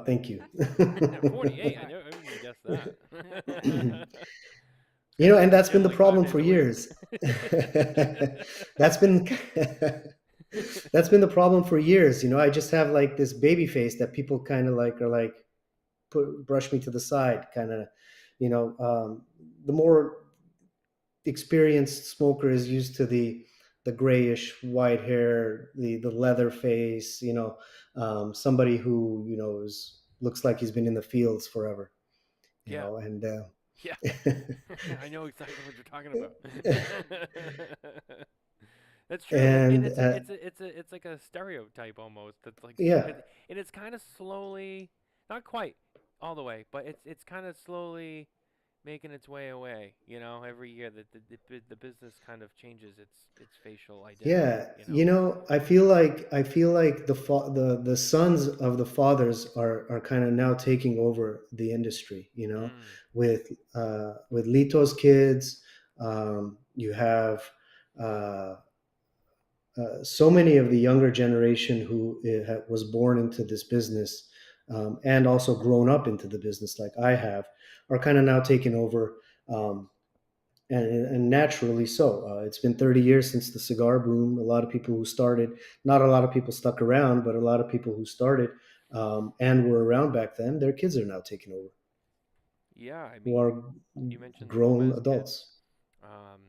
Speaker 4: Thank you.
Speaker 2: 48. I never guessed that.
Speaker 4: And that's been the problem for years. That's been the problem for years. I just have like this baby face that people kind of like are like brush me to the side, kind of. The more experienced smoker is used to the grayish white hair, the leather face, somebody who looks like he's been in the fields forever. You know, and
Speaker 2: yeah, I know exactly what you're talking about. That's true.
Speaker 4: And
Speaker 2: it's like a stereotype almost. That's like, and it's kind of slowly, not quite all the way, but it's kind of slowly making its way away. Every year that the business kind of changes its facial identity.
Speaker 4: Yeah, I feel like the sons of the fathers are kind of now taking over the industry.
Speaker 2: Mm,
Speaker 4: With Lito's kids, you have uh, so many of the younger generation who was born into this business, and also grown up into the business like I have, are kind of now taking over. And naturally so. It's been 30 years since the cigar boom. A lot of people who started, not a lot of people stuck around, but a lot of people who started and were around back then, their kids are now taking over,
Speaker 2: yeah, I
Speaker 4: who
Speaker 2: mean,
Speaker 4: are
Speaker 2: you mentioned the
Speaker 4: grown
Speaker 2: Gomez kids.
Speaker 4: adults.
Speaker 2: Um,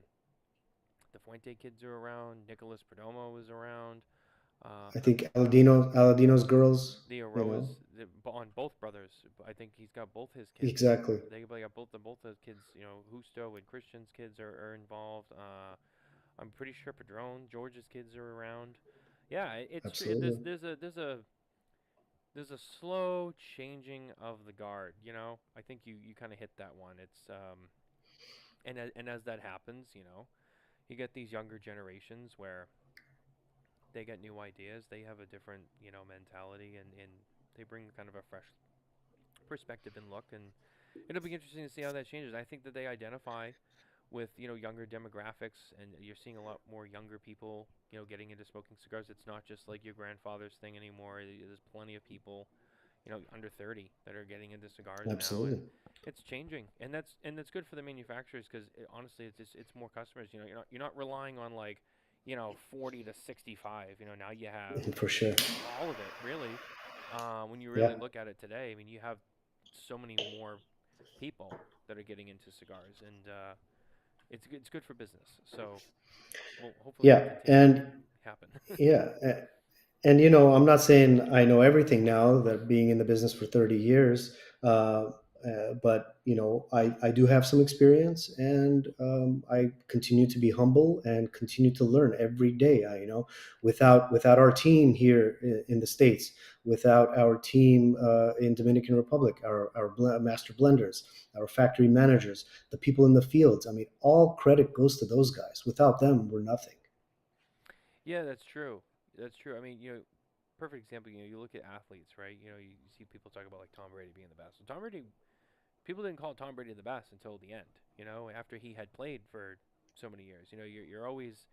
Speaker 2: the Fuente kids are around. Nicholas Perdomo is around.
Speaker 4: I
Speaker 2: I'm
Speaker 4: think Aladino's girls,
Speaker 2: The
Speaker 4: you
Speaker 2: Aroas
Speaker 4: know,
Speaker 2: on both brothers. I think he's got both his kids.
Speaker 4: exactly.
Speaker 2: They got both those kids. Husto and Christian's kids are involved. I'm pretty sure Padron, George's kids are around. Yeah, it's true.
Speaker 4: Absolutely.
Speaker 2: There's a slow changing of the guard. I think you kind of hit that one. And as that happens, you get these younger generations where they get new ideas. They have a different mentality, and they bring kind of a fresh perspective and look, and it'll be interesting to see how that changes. I think that they identify with younger demographics, and you're seeing a lot more younger people getting into smoking cigars. It's not just like your grandfather's thing anymore. There's plenty of people under 30 that are getting into cigars now, and
Speaker 4: Absolutely.
Speaker 2: it's changing, and that's good for the manufacturers because honestly it's more customers. You're not relying on like 40 to 65. Now you have
Speaker 4: For sure.
Speaker 2: all of it really. When you
Speaker 4: Yeah.
Speaker 2: really look at it today, I mean, you have so many more people that are getting into cigars, and it's good for business. So, well, hopefully that
Speaker 4: Yeah.
Speaker 2: continues to
Speaker 4: And
Speaker 2: happen.
Speaker 4: yeah. And I'm not saying I know everything now, that being in the business for 30 years, but I do have some experience, and I continue to be humble and continue to learn every day. Without our team here in the States, without our team in Dominican Republic, our master blenders, our factory managers, the people in the fields, I mean, all credit goes to those guys. Without them, we're nothing.
Speaker 2: Yeah, that's true. That's true. I mean, perfect example. You look at athletes, right? You see people talk about like Tom Brady being the best. So Tom Brady, people didn't call Tom Brady the best until the end. After he had played for so many years. You're always,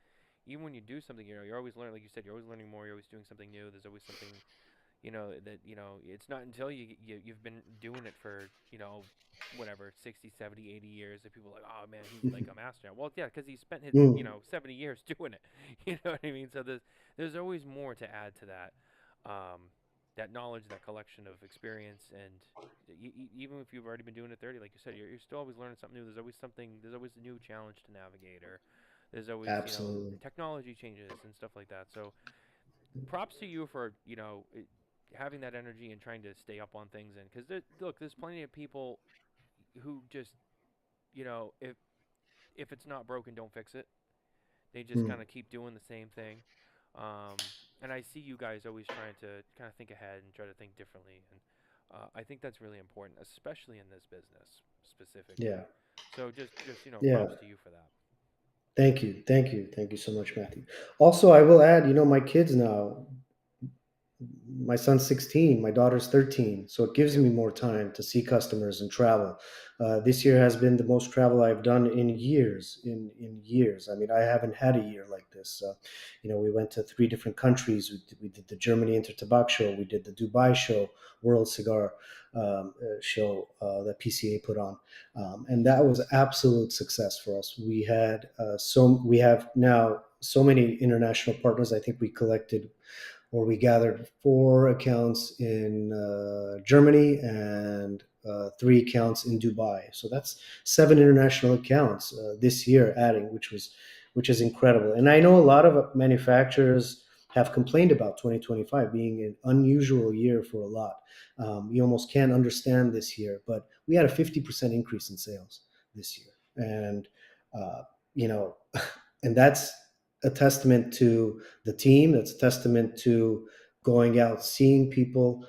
Speaker 2: even when you do something, you're always learning. Like you said, you're always learning more. You're always doing something new. There's always something, that it's not until you've been doing it for whatever 60, 70, 80 years that people are like, oh man, he's like a master now. Well, yeah, because he spent his
Speaker 4: Mm,
Speaker 2: 70 years doing it. You know what I mean? So there's always more to add to that. That knowledge, that collection of experience, and even if you've already been doing it 30, like you said, you're still always learning something new. There's always something. There's always a new challenge to navigate, or there's always
Speaker 4: absolutely.
Speaker 2: technology changes and stuff like that. So props to you for having that energy and trying to stay up on things. And because look, there's plenty of people who just if it's not broken, don't fix it. They just
Speaker 4: Mm.
Speaker 2: kind of keep doing the same thing. And I see you guys always trying to kind of think ahead and try to think differently. And I think that's really important, especially in this business
Speaker 4: Yeah.
Speaker 2: specifically. So just
Speaker 4: Yeah.
Speaker 2: props to you for that.
Speaker 4: Thank you. Thank you. Thank you so much, Matthew. Also, I will add, my kids now, my son's 16, my daughter's 13. So it gives
Speaker 2: Yep.
Speaker 4: me more time to see customers and travel. This year has been the most travel I've done in years, in years. I mean, I haven't had a year like this. We went to 3 different countries. We did the Germany Inter Tobacco show. We did the Dubai show, World Cigar show that PCA put on. And that was absolute success for us. We have now so many international partners. I think we collected, or we gathered 4 accounts in Germany and 3 accounts in Dubai. So that's 7 international accounts this year adding, which is incredible. And I know a lot of manufacturers have complained about 2025 being an unusual year for a lot. You almost can't understand this year, but we had a 50% increase in sales this year, and uh, you know, and that's a testament to the team. That's a testament to going out, seeing people.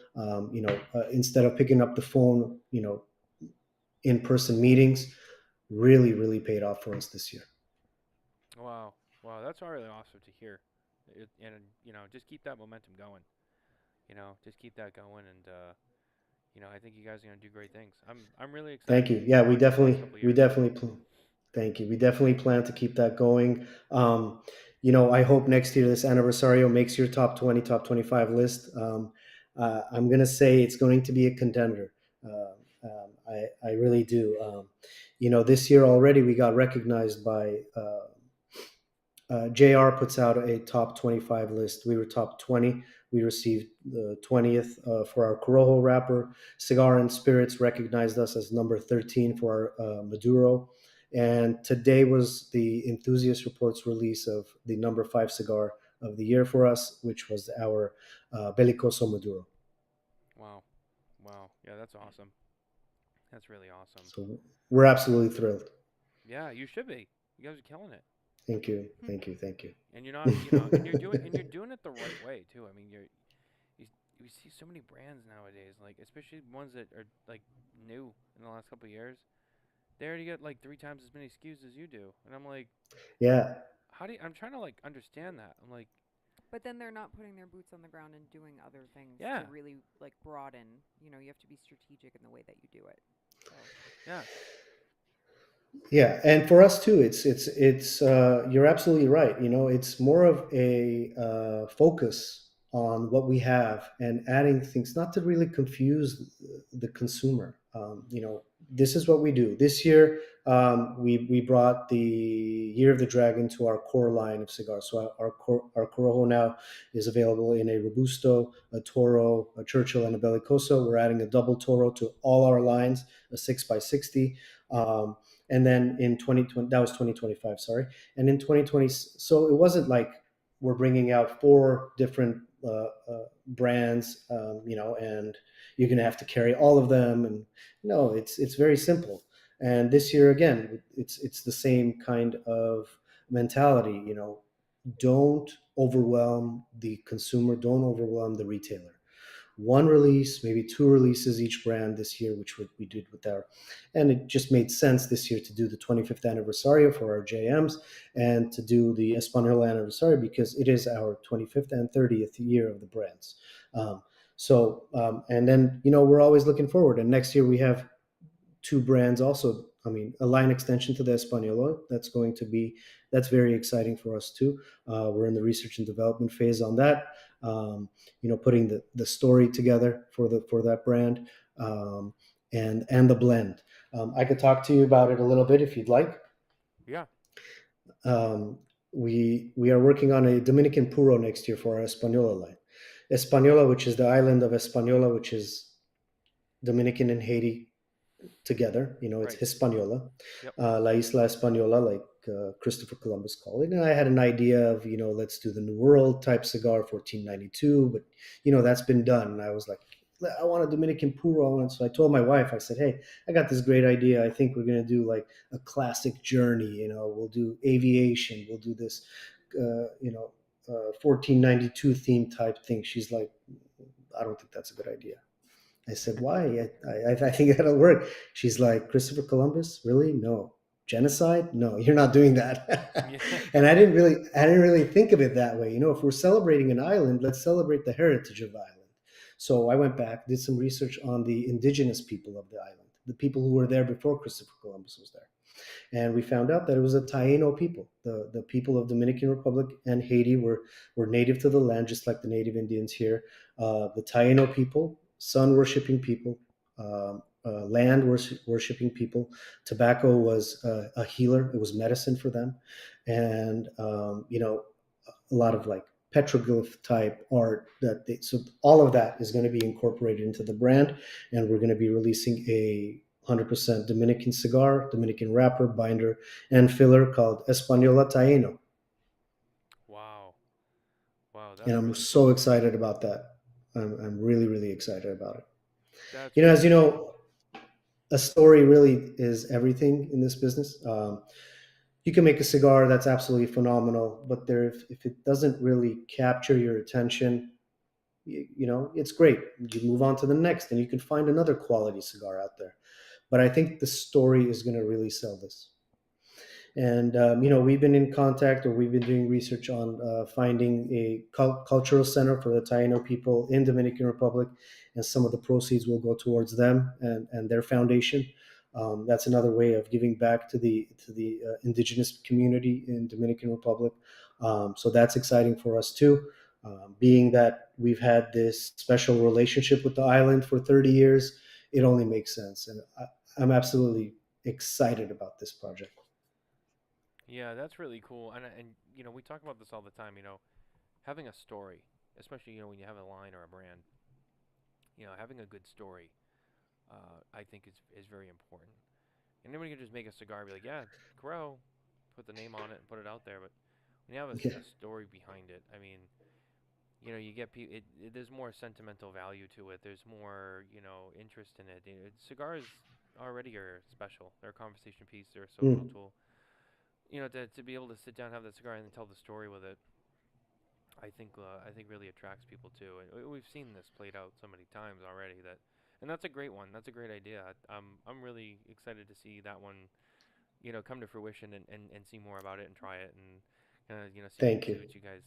Speaker 4: Instead of picking up the phone, in-person meetings. really, really paid off for us this year.
Speaker 2: Wow, wow, that's really awesome to hear. And just keep that momentum going. Just keep that going, and I think you guys are gonna do great things. I'm really excited
Speaker 4: Thank
Speaker 2: to
Speaker 4: you.
Speaker 2: see
Speaker 4: Yeah,
Speaker 2: where you're going in the next couple of
Speaker 4: we
Speaker 2: years.
Speaker 4: definitely, thank you. We definitely plan to keep that going. I hope next year this anniversario makes your top 20, top 25 list. I'm going to say it's going to be a contender. I really do. This year already we got recognized by JR puts out a top 25 list. We were top 20. We received the 20th for our Corojo wrapper. Cigar and Spirits recognized us as number 13 for our Maduro. And today was the Enthusiast Reports release of the number 5 cigar of the year for us, which was our Belicoso Maduro.
Speaker 2: Wow, wow, yeah, that's awesome. That's really awesome.
Speaker 4: So we're absolutely thrilled.
Speaker 2: Yeah, you should be. You guys are killing it.
Speaker 4: Thank you, thank you, thank you.
Speaker 2: And you're not, and you're doing it the right way too. I mean, you see so many brands nowadays, like especially ones that are like new in the last couple of years. They already get like 3 times as many SKUs as you do, and I'm like,
Speaker 4: Yeah.
Speaker 2: how do you? I'm trying to like understand that. I'm like,
Speaker 3: But then they're not putting their boots on the ground and doing other things
Speaker 2: Yeah.
Speaker 3: to really like broaden. You have to be strategic in the way that you do it. So.
Speaker 2: yeah,
Speaker 4: Yeah, and for us too, it's you're absolutely right. It's more of a focus on what we have and adding things, not to really confuse the consumer. This is what we do. This year, we brought the Year of the Dragon to our core line of cigars. So our Corojo now is available in a Robusto, a Toro, a Churchill, and a Bellicoso. We're adding a double Toro to all our lines, a 6x60. And then in 2020, that was 2025, sorry. And in 2020, so it wasn't like we're bringing out 4 different brands, and you're going to have to carry all of them. And no, it's very simple. And this year again, it's the same kind of mentality. Don't overwhelm the consumer, don't overwhelm the retailer. One release, maybe 2 releases each brand this year, which we did with our, and it just made sense this year to do the 25th anniversary for our JMs and to do the Espanola anniversary because it is our 25th and 30th year of the brands. And then, we're always looking forward. And next year we have 2 brands also. I mean, a line extension to the Espanola. That's very exciting for us too. We're in the research and development phase on that. Putting the story together for that brand, and the blend. I could talk to you about it a little bit if you'd like.
Speaker 2: yeah.
Speaker 4: We are working on a Dominican Puro next year for our Espanola line. Espanola, which is the island of Espanola, which is Dominican and Haiti together. It's
Speaker 2: Right.
Speaker 4: Hispaniola,
Speaker 2: Yep.
Speaker 4: La Isla Española, like Christopher Columbus called it. And I had an idea of, let's do the New World type cigar, 1492, but that's been done. And I was like, I want a Dominican Puro. And so I told my wife, I said, hey, I got this great idea. I think we're going to do like a classic journey. We'll do aviation. We'll do this, 1492 theme type thing. She's like, I don't think that's a good idea. I said, why? I think that'll work. She's like, Christopher Columbus? Really? No. Genocide? No, you're not doing that. And I didn't really think of it that way. If we're celebrating an island, let's celebrate the heritage of the island. So I went back, did some research on the indigenous people of the island, the people who were there before Christopher Columbus was there. And we found out that it was a Taino people. The people of Dominican Republic and Haiti were native to the land, just like the native Indians here. The Taino people, sun worshipping people, land worshipping people. Tobacco was a healer. It was medicine for them. And, a lot of like petroglyph type art so all of that is going to be incorporated into the brand. And we're going to be releasing a 100% Dominican cigar, Dominican wrapper, binder, and filler called Espanola Taino.
Speaker 2: Wow. Wow.
Speaker 4: And I'm
Speaker 2: really
Speaker 4: so
Speaker 2: cool.
Speaker 4: excited about that. I'm really, really excited about it.
Speaker 2: That's
Speaker 4: As you know, a story really is everything in this business. You can make a cigar that's absolutely phenomenal, but if it doesn't really capture your attention, it's great. You move on to the next, and you can find another quality cigar out there. But I think the story is going to really sell this. And we've been in contact, or we've been doing research on finding a cultural center for the Taino people in Dominican Republic, and some of the proceeds will go towards them and their foundation. That's another way of giving back to the indigenous community in Dominican Republic. So that's exciting for us too. Being that we've had this special relationship with the island for 30 years, it only makes sense, and I'm absolutely excited about this project.
Speaker 2: Yeah, that's really cool. And we talk about this all the time. Having a story, especially when you have a line or a brand. Having a good story, I think is very important. And anybody can just make a cigar and be like, yeah, grow, put the name on it and put it out there. But when you have
Speaker 4: Yeah.
Speaker 2: a story behind it, I mean, you get people. There's more sentimental value to it. There's more, interest in it. Cigars already are special. They're a conversation piece. They're a social
Speaker 4: Mm,
Speaker 2: tool. To be able to sit down, have that cigar, and then tell the story with it, I think really attracts people too. And we've seen this played out so many times already and that's a great one. That's a great idea. I'm really excited to see that one, come to fruition and see more about it and try it and
Speaker 4: thank
Speaker 2: see
Speaker 4: you.
Speaker 2: what you guys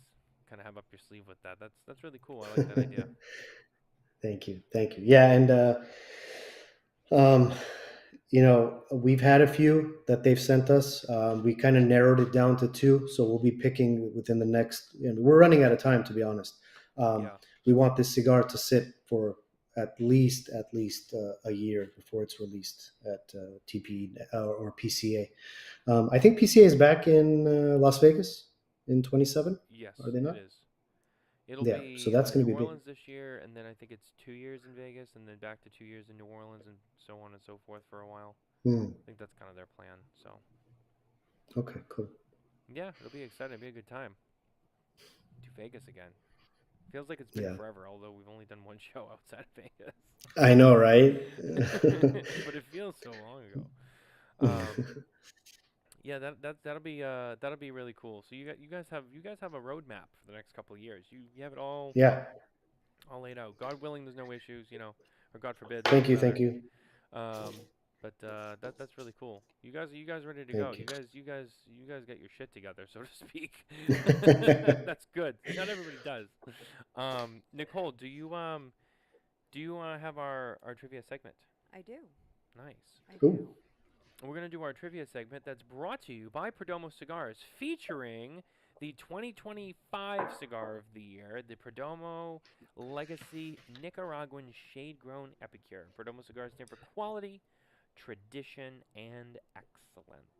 Speaker 2: kind of have up your sleeve with that. That's really cool. I like that idea.
Speaker 4: Thank you. Yeah, and um, we've had a few that they've sent us. We kind of narrowed it down to two, so we'll be picking within the next. We're running out of time, to be honest. Um,
Speaker 2: Yeah.
Speaker 4: we want this cigar to sit for at least a year before it's released at TP or PCA. I think PCA is back in Las Vegas in 27.
Speaker 2: Yes,
Speaker 4: Are they
Speaker 2: it
Speaker 4: not?
Speaker 2: is. It'll
Speaker 4: Yeah. So
Speaker 2: be
Speaker 4: that's going
Speaker 2: New
Speaker 4: to be big.
Speaker 2: Orleans this year, and then I think it's 2 years in Vegas, and then back to 2 years in New Orleans, and so on and so forth for a while.
Speaker 4: Hmm.
Speaker 2: I think that's kind of their plan. So
Speaker 4: Okay. Cool.
Speaker 2: yeah, it'll be exciting. It'll be a good time. To Vegas again. Feels like it's been
Speaker 4: Yeah.
Speaker 2: forever, although we've only done one show outside of Vegas.
Speaker 4: I know, right?
Speaker 2: But it feels so long ago. Um, yeah, that'll be really cool. So you guys have a roadmap for the next couple of years. You have it
Speaker 4: Yeah.
Speaker 2: all laid out. God willing, there's no issues, or God forbid, there's
Speaker 4: Thank you. Thank
Speaker 2: another.
Speaker 4: you.
Speaker 2: But that's really cool. You guys ready to go?
Speaker 4: Thank you.
Speaker 2: You guys get your shit together, so to speak. That's good. Not everybody does. Nicole, do you have our trivia segment?
Speaker 3: I do.
Speaker 2: Nice.
Speaker 3: I
Speaker 4: Cool.
Speaker 3: do.
Speaker 2: We're going to do our trivia segment that's brought to you by Perdomo Cigars, featuring the 2025 cigar of the year, the Perdomo Legacy Nicaraguan Shade-Grown Epicure. Perdomo Cigars stand for quality, tradition, and excellence.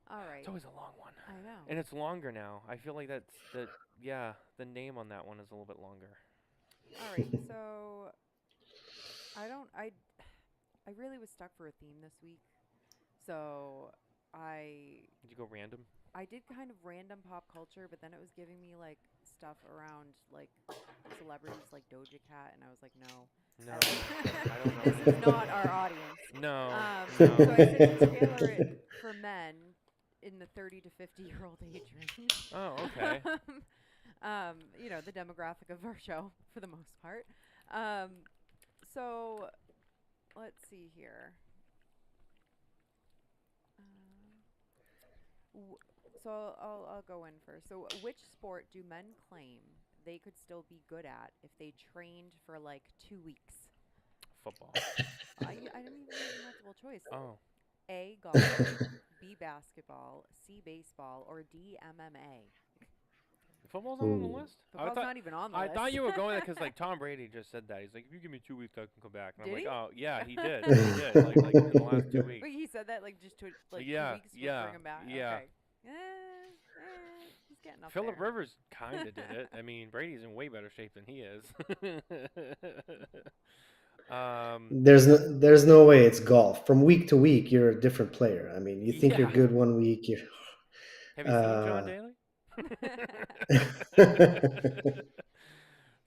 Speaker 3: All right.
Speaker 2: It's always a long one.
Speaker 3: I know.
Speaker 2: And it's longer now. I feel like the name on that one is a little bit longer.
Speaker 3: All right. So I really was stuck for a theme this week. So
Speaker 2: Did you go random?
Speaker 3: I did kind of random pop culture, but then it was giving me like stuff around like celebrities like Doja Cat, and I was like, no.
Speaker 2: No, I don't know.
Speaker 3: This is not our audience.
Speaker 2: No,
Speaker 3: So
Speaker 2: no.
Speaker 3: I said to tailor it for men in the 30 to 50-year-old age range.
Speaker 2: Oh, okay.
Speaker 3: The demographic of our show for the most part. So let's see here. So I'll go in first. So which sport do men claim they could still be good at if they trained for like 2 weeks?
Speaker 2: Football.
Speaker 3: I didn't even have multiple choice.
Speaker 2: Oh.
Speaker 3: A, golf, B, basketball, C, baseball, or D, MMA.
Speaker 2: Football's not on the
Speaker 4: Ooh.
Speaker 2: list?
Speaker 3: Football's not even on the
Speaker 2: I
Speaker 3: list.
Speaker 2: thought you were going there because like Tom Brady just said that. He's like, if you give me 2 weeks, I can come back. And I'm
Speaker 3: Did
Speaker 2: like,
Speaker 3: he?
Speaker 2: oh yeah, he did. He did. Like in the last 2 weeks.
Speaker 3: Wait, he said that like just to like
Speaker 2: Yeah,
Speaker 3: 2 weeks would
Speaker 2: yeah,
Speaker 3: bring him back.
Speaker 2: yeah.
Speaker 3: Okay. He's getting up
Speaker 2: Philip
Speaker 3: there.
Speaker 2: Rivers kind of did it. I mean, Brady's in way better shape than he is.
Speaker 4: There's no way it's golf. From week to week, you're a different player. I mean, you think you're
Speaker 2: Yeah.
Speaker 4: good one week. You're,
Speaker 2: Have you seen John Daly?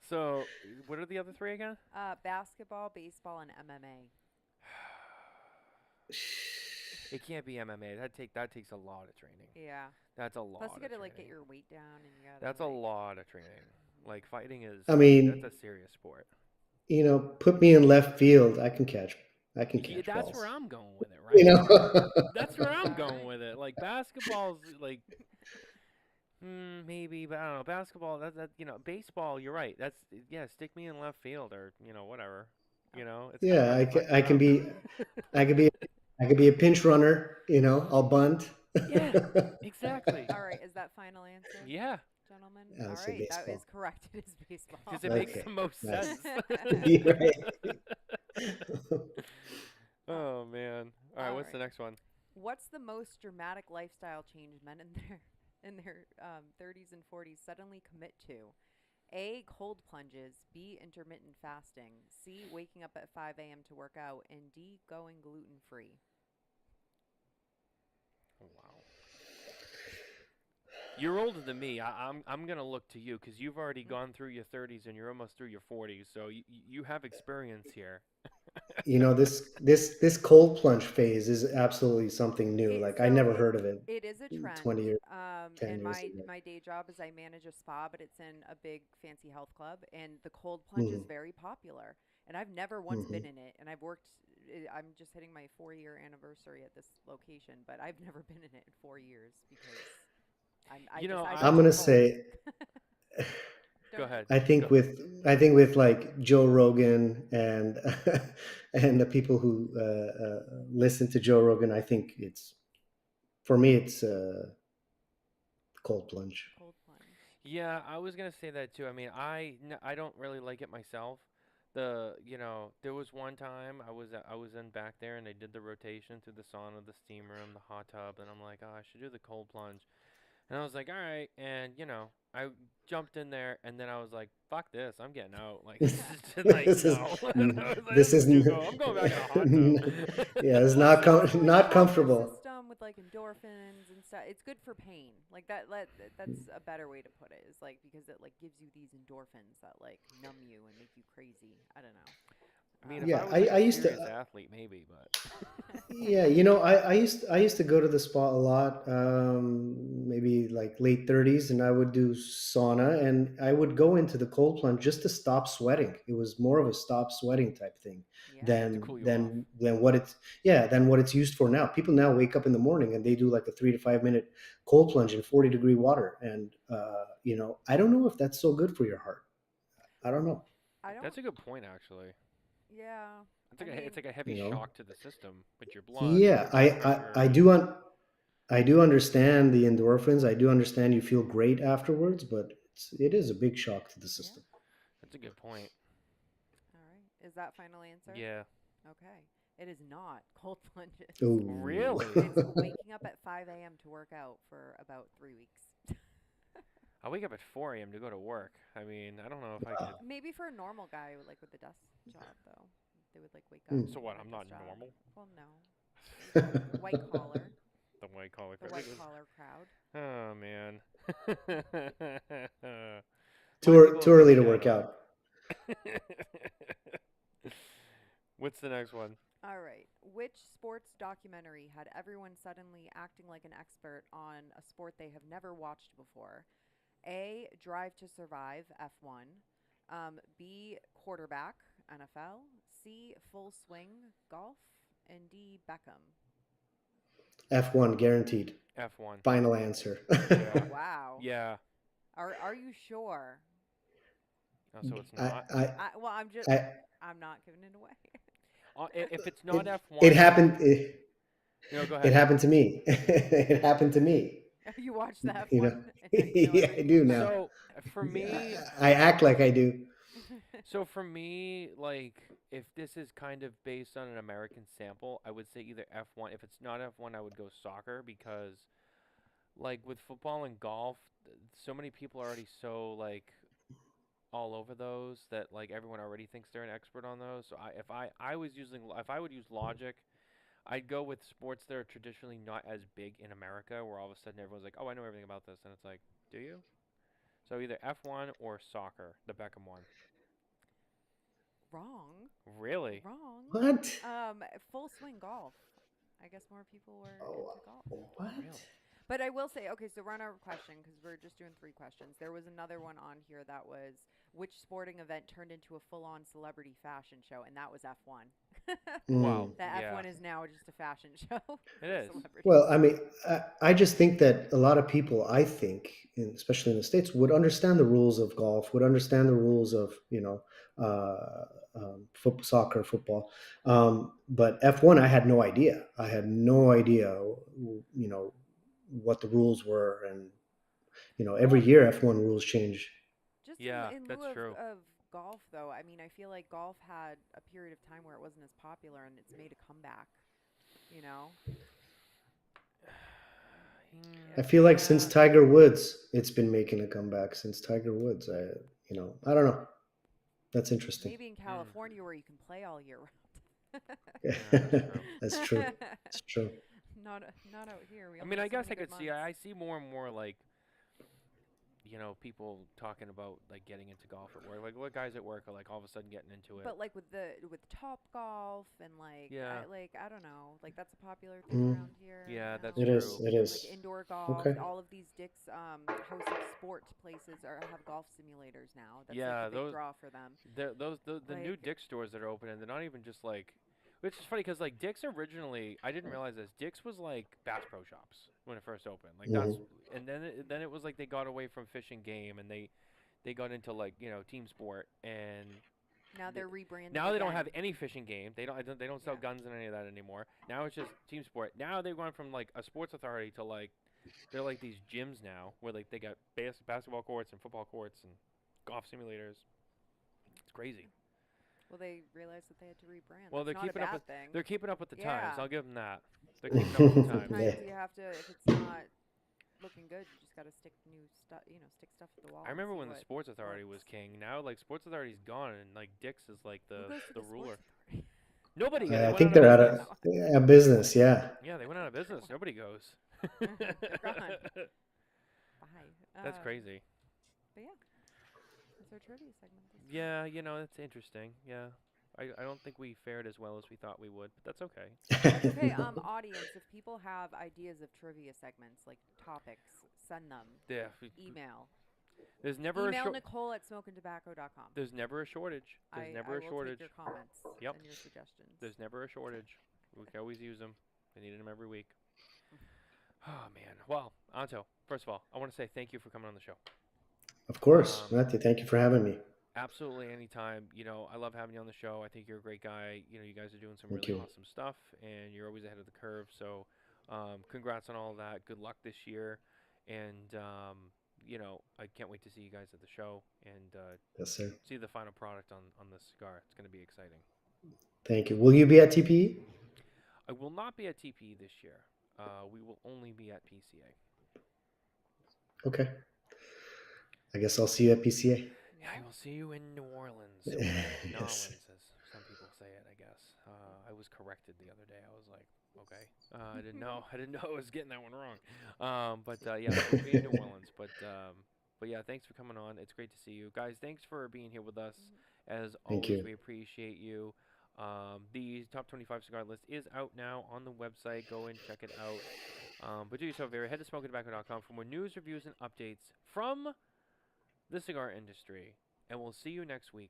Speaker 2: So, what are the other three again?
Speaker 3: Basketball, baseball, and MMA.
Speaker 2: It can't be MMA. That takes a lot of training.
Speaker 3: Yeah.
Speaker 2: That's a lot.
Speaker 3: Plus, you
Speaker 2: got
Speaker 3: gotta like get your weight down, and you gotta.
Speaker 2: That's a
Speaker 3: like,
Speaker 2: lot of training. Like fighting is.
Speaker 4: I mean,
Speaker 2: that's a serious sport.
Speaker 4: put me in left field. I can catch
Speaker 2: That's where
Speaker 4: balls.
Speaker 2: I'm going with it,
Speaker 4: You
Speaker 2: right?
Speaker 4: know.
Speaker 2: That's where I'm
Speaker 3: All
Speaker 2: going
Speaker 3: right.
Speaker 2: with it. Like basketball's like maybe, but I don't know. Basketball, baseball. You're right. That's yeah. Stick me in left field or whatever. It's kind of
Speaker 4: Yeah,
Speaker 2: hard
Speaker 4: I
Speaker 2: to
Speaker 4: can,
Speaker 2: find a
Speaker 4: I can
Speaker 2: route.
Speaker 4: be I could be I could be a pinch runner. I'll bunt.
Speaker 2: Yeah, exactly.
Speaker 3: All right. Is that final answer,
Speaker 2: Yeah,
Speaker 3: gentlemen?
Speaker 4: I'll
Speaker 3: All
Speaker 4: say
Speaker 3: right. That is
Speaker 4: baseball.
Speaker 3: correct. It is baseball.
Speaker 2: because it makes
Speaker 4: Okay,
Speaker 2: the most
Speaker 4: nice.
Speaker 2: sense.
Speaker 4: You're right.
Speaker 3: Uh,
Speaker 2: Oh man. All right.
Speaker 3: all
Speaker 2: What's the
Speaker 3: right.
Speaker 2: next one?
Speaker 3: What's the most dramatic lifestyle change men in their 30s and 40s suddenly commit to? A. Cold plunges. B. Intermittent fasting. C. Waking up at 5 a.m. to work out. And D. Going gluten free.
Speaker 2: Wow. You're older than me. I'm gonna look to you because you've already gone through your 30s and you're almost through your 40s, so you have experience here.
Speaker 4: This cold plunge phase is absolutely something new.
Speaker 3: It
Speaker 4: Like I
Speaker 3: so
Speaker 4: never heard of it
Speaker 3: it is a
Speaker 4: 20
Speaker 3: trend.
Speaker 4: years, 10
Speaker 3: And
Speaker 4: years
Speaker 3: my
Speaker 4: ago.
Speaker 3: my day job is I manage a spa, but it's in a big fancy health club, and the cold plunge is
Speaker 4: Hmm.
Speaker 3: very popular. And I've never once
Speaker 4: Hmm.
Speaker 3: been in it, and I've worked. I'm just hitting my 4 year anniversary at this location, but I've never been in it in 4 years because I
Speaker 2: I
Speaker 4: I'm
Speaker 3: don't
Speaker 4: gonna
Speaker 3: do cold.
Speaker 4: say
Speaker 2: go
Speaker 3: Don't do
Speaker 2: ahead.
Speaker 4: I
Speaker 3: cold.
Speaker 2: Go.
Speaker 4: think with like Joe Rogan and and the people who listen to Joe Rogan, I think it's for me it's cold plunge.
Speaker 3: Cold plunge.
Speaker 2: Yeah, I was gonna say that too. I mean, I don't really like it myself. There was one time I was in back there and they did the rotation through the sauna, the steam room, the hot tub, and I'm like, oh, I should do the cold plunge. And I was like, all right. And, I jumped in there and then I was like, fuck this. I'm getting out. Like, this is just like,
Speaker 4: this is
Speaker 2: no. And I was like,
Speaker 4: this
Speaker 2: this is
Speaker 4: is
Speaker 2: too cold. I'm going back in a hot tub.
Speaker 4: yeah, it's
Speaker 3: Well, it also like
Speaker 4: not
Speaker 3: shocks your
Speaker 4: comfortable.
Speaker 3: system with like endorphins and stuff. It's good for pain. Like that's a better way to put it. Is like because it like gives you these endorphins that like numb you and make you crazy. I don't know.
Speaker 2: I mean, if I
Speaker 4: Yeah,
Speaker 2: was like
Speaker 4: I
Speaker 2: a
Speaker 4: used
Speaker 2: serious
Speaker 4: to.
Speaker 2: athlete, maybe, but.
Speaker 4: Yeah, I used to go to the spa a lot, maybe like late 30s, and I would do sauna, and I would go into the cold plunge just to stop sweating. It was more of a stop sweating type thing
Speaker 3: Yeah.
Speaker 2: To
Speaker 4: than
Speaker 2: cool you off.
Speaker 4: what it's used for now. People now wake up in the morning and they do like a 3 to 5 minute cold plunge in 40-degree water, and I don't know if that's so good for your heart. I don't know.
Speaker 3: I don't.
Speaker 2: That's a good point, actually.
Speaker 3: Yeah.
Speaker 2: It's
Speaker 3: I
Speaker 2: like it's
Speaker 3: mean,
Speaker 2: like a heavy
Speaker 4: You know,
Speaker 2: shock to the system with your blood and
Speaker 4: yeah,
Speaker 2: your blood pressure and.
Speaker 4: I do understand the endorphins. I do understand you feel great afterwards, but it is a big shock to the
Speaker 3: yeah.
Speaker 4: system.
Speaker 2: That's a good point.
Speaker 3: All right. Is that final answer?
Speaker 2: Yeah.
Speaker 3: Okay. It is not cold plunges.
Speaker 4: Oh,
Speaker 2: Really?
Speaker 3: It's waking up at 5 a.m. to work out for about 3 weeks.
Speaker 2: I wake up at 4 a.m. to go to work. I mean, I don't know if I could.
Speaker 3: Maybe for a normal guy, like with the desk job, though, they would like wake up
Speaker 4: Hmm.
Speaker 3: and
Speaker 2: So what?
Speaker 3: work
Speaker 2: I'm
Speaker 3: his
Speaker 2: not
Speaker 3: job.
Speaker 2: normal.
Speaker 3: Well, no, white collar,
Speaker 2: The white collar
Speaker 3: the
Speaker 2: crowd.
Speaker 3: white collar crowd.
Speaker 2: Oh man. A lot of
Speaker 4: too
Speaker 2: people
Speaker 4: too
Speaker 2: have big
Speaker 4: early to work
Speaker 2: shadows.
Speaker 4: out.
Speaker 2: What's the next one?
Speaker 3: All right. Which sports documentary had everyone suddenly acting like an expert on a sport they have never watched before? A. Drive to Survive F1. B. Quarterback NFL. C. Full Swing Golf. And D. Beckham.
Speaker 4: F1 guaranteed.
Speaker 2: F1.
Speaker 4: Final answer.
Speaker 2: Yeah.
Speaker 3: Wow.
Speaker 2: Yeah.
Speaker 3: Are you sure?
Speaker 2: Oh, so it's
Speaker 4: I,
Speaker 2: not.
Speaker 4: I,
Speaker 3: Well,
Speaker 4: I,
Speaker 3: I'm not giving it away.
Speaker 2: If it's not
Speaker 4: it
Speaker 2: F1, I would.
Speaker 4: happened.
Speaker 2: Go
Speaker 4: It
Speaker 2: ahead.
Speaker 4: happened to me. It happened to me.
Speaker 3: You watched the
Speaker 4: You
Speaker 3: F1
Speaker 4: know.
Speaker 3: and now you know
Speaker 4: Yeah, I
Speaker 3: everything
Speaker 4: do
Speaker 3: about
Speaker 4: now.
Speaker 3: it.
Speaker 2: So for me,
Speaker 4: I act like I do.
Speaker 2: so for me, like if this is kind of based on an American sample, I would say either F1. If it's not F1, I would go soccer because, like with football and golf, so many people are already so like all over those that like everyone already thinks they're an expert on those. So I was using if I would use logic, I'd go with sports that are traditionally not as big in America, where all of a sudden everyone's like, "Oh, I know everything about this," and it's like, "Do you?" So either F1 or soccer, the Beckham one.
Speaker 3: Wrong.
Speaker 2: Really?
Speaker 3: Wrong.
Speaker 4: What?
Speaker 3: Full Swing Golf. I guess more people were
Speaker 4: Oh,
Speaker 3: into golf.
Speaker 4: what?
Speaker 2: Really?
Speaker 3: But I will say, okay, so run our question because we're just doing 3 questions. There was another one on here that was which sporting event turned into a full-on celebrity fashion show, and that was F1.
Speaker 2: Wow.
Speaker 3: The
Speaker 2: Yeah.
Speaker 3: F1 is now just a fashion show.
Speaker 2: It is.
Speaker 4: Well, I mean, I just think that a lot of people, I think, especially in the States, would understand the rules of golf, would understand the rules of, soccer, football. But F1, I had no idea. I had no idea, what the rules were. And, every year F1 rules change.
Speaker 3: Just
Speaker 2: Yeah,
Speaker 3: in
Speaker 2: that's
Speaker 3: lieu
Speaker 2: true.
Speaker 3: of golf, though, I mean, I feel like golf had a period of time where it wasn't as popular, and it's made a comeback. You know?
Speaker 4: I feel like since Tiger Woods, it's been making a comeback. Since Tiger Woods, I don't know. That's interesting.
Speaker 3: Maybe in California where you can play all year round.
Speaker 4: That's true. It's true.
Speaker 3: Not out here.
Speaker 2: I mean, I guess I could see. I see more and more like, people talking about like getting into golf at work. Like, what guys at work are like all of a sudden getting into it.
Speaker 3: But like with Top Golf and like, I don't know, like that's a popular thing around here.
Speaker 2: Yeah, that's
Speaker 4: It
Speaker 2: true.
Speaker 4: is. It is.
Speaker 3: Like indoor golf.
Speaker 4: Okay.
Speaker 3: All of these Dick's House of Sport places have golf simulators now. That's
Speaker 2: Yeah,
Speaker 3: like a big draw for them.
Speaker 2: The new Dick's stores that are opening, they're not even just like. Which is funny because like Dick's originally, I didn't realize this. Dick's was like Bass Pro Shops when it first opened. Like that's, and then it was like they got away from fish and game and they got into like team sport and.
Speaker 3: Now they're rebranding.
Speaker 2: Now they don't have any fishing game. They don't sell guns and any of that anymore. Now it's just team sport. Now they've gone from like a sports authority to like they're like these gyms now where like they got basketball courts and football courts and golf simulators. It's crazy.
Speaker 3: Well, they realized that they had to rebrand.
Speaker 2: Well,
Speaker 3: That's
Speaker 2: they're keeping
Speaker 3: not a
Speaker 2: up
Speaker 3: bad
Speaker 2: with
Speaker 3: thing.
Speaker 2: they're keeping up with the times.
Speaker 3: Yeah.
Speaker 2: I'll give them that. They're keeping up with the times.
Speaker 3: Sometimes you have to, if it's not looking good, you just got to stick new stuff, stick stuff to the wall.
Speaker 2: I remember when the Sports Authority was king. Now, like Sports Authority's gone, and like Dick's is like the ruler. Nobody.
Speaker 4: I think they're out of business. Yeah.
Speaker 2: Yeah, they went out of business. Nobody goes.
Speaker 3: They're gone. Bye.
Speaker 2: That's crazy.
Speaker 3: But yeah, that's our trivia segment.
Speaker 2: Yeah, that's interesting. Yeah. I don't think we fared as well as we thought we would, but that's okay.
Speaker 3: Okay, audience, if people have ideas of trivia segments, like topics, send them.
Speaker 2: Yeah.
Speaker 3: Email.
Speaker 2: There's never
Speaker 3: Email Nicole at smokintabacco.com.
Speaker 2: There's never a shortage. There's never a shortage.
Speaker 3: Take your comments and your suggestions.
Speaker 2: There's never a shortage. We can always use them. We need them every week. Oh, man. Well, Anto, first of all, I want to say thank you for coming on the show.
Speaker 4: Of course, Matthew. Thank you for having me.
Speaker 2: Absolutely, anytime. I love having you on the show. I think you're a great guy. You guys are doing some really awesome stuff, and you're always ahead of the curve. So, congrats on all of that. Good luck this year, and I can't wait to see you guys at the show and
Speaker 4: yes, sir.
Speaker 2: See the final product on this cigar. It's going to be exciting.
Speaker 4: Thank you. Will you be at TPE?
Speaker 2: I will not be at TPE this year. We will only be at PCA.
Speaker 4: Okay. I guess I'll see you at PCA.
Speaker 2: Yeah, I will see you in New Orleans. New Orleans, as some people say it, I guess. I was corrected the other day. I was like, okay. I didn't know I was getting that one wrong. Yeah, we'll be in New Orleans. But yeah, thanks for coming on. It's great to see you. Guys, thanks for being here with us. As always, we appreciate you. The top 25 cigar list is out now on the website. Go and check it out. But do yourself a favor. Head to SmokinTobacco.com for more news, reviews, and updates from the cigar industry, and we'll see you next week.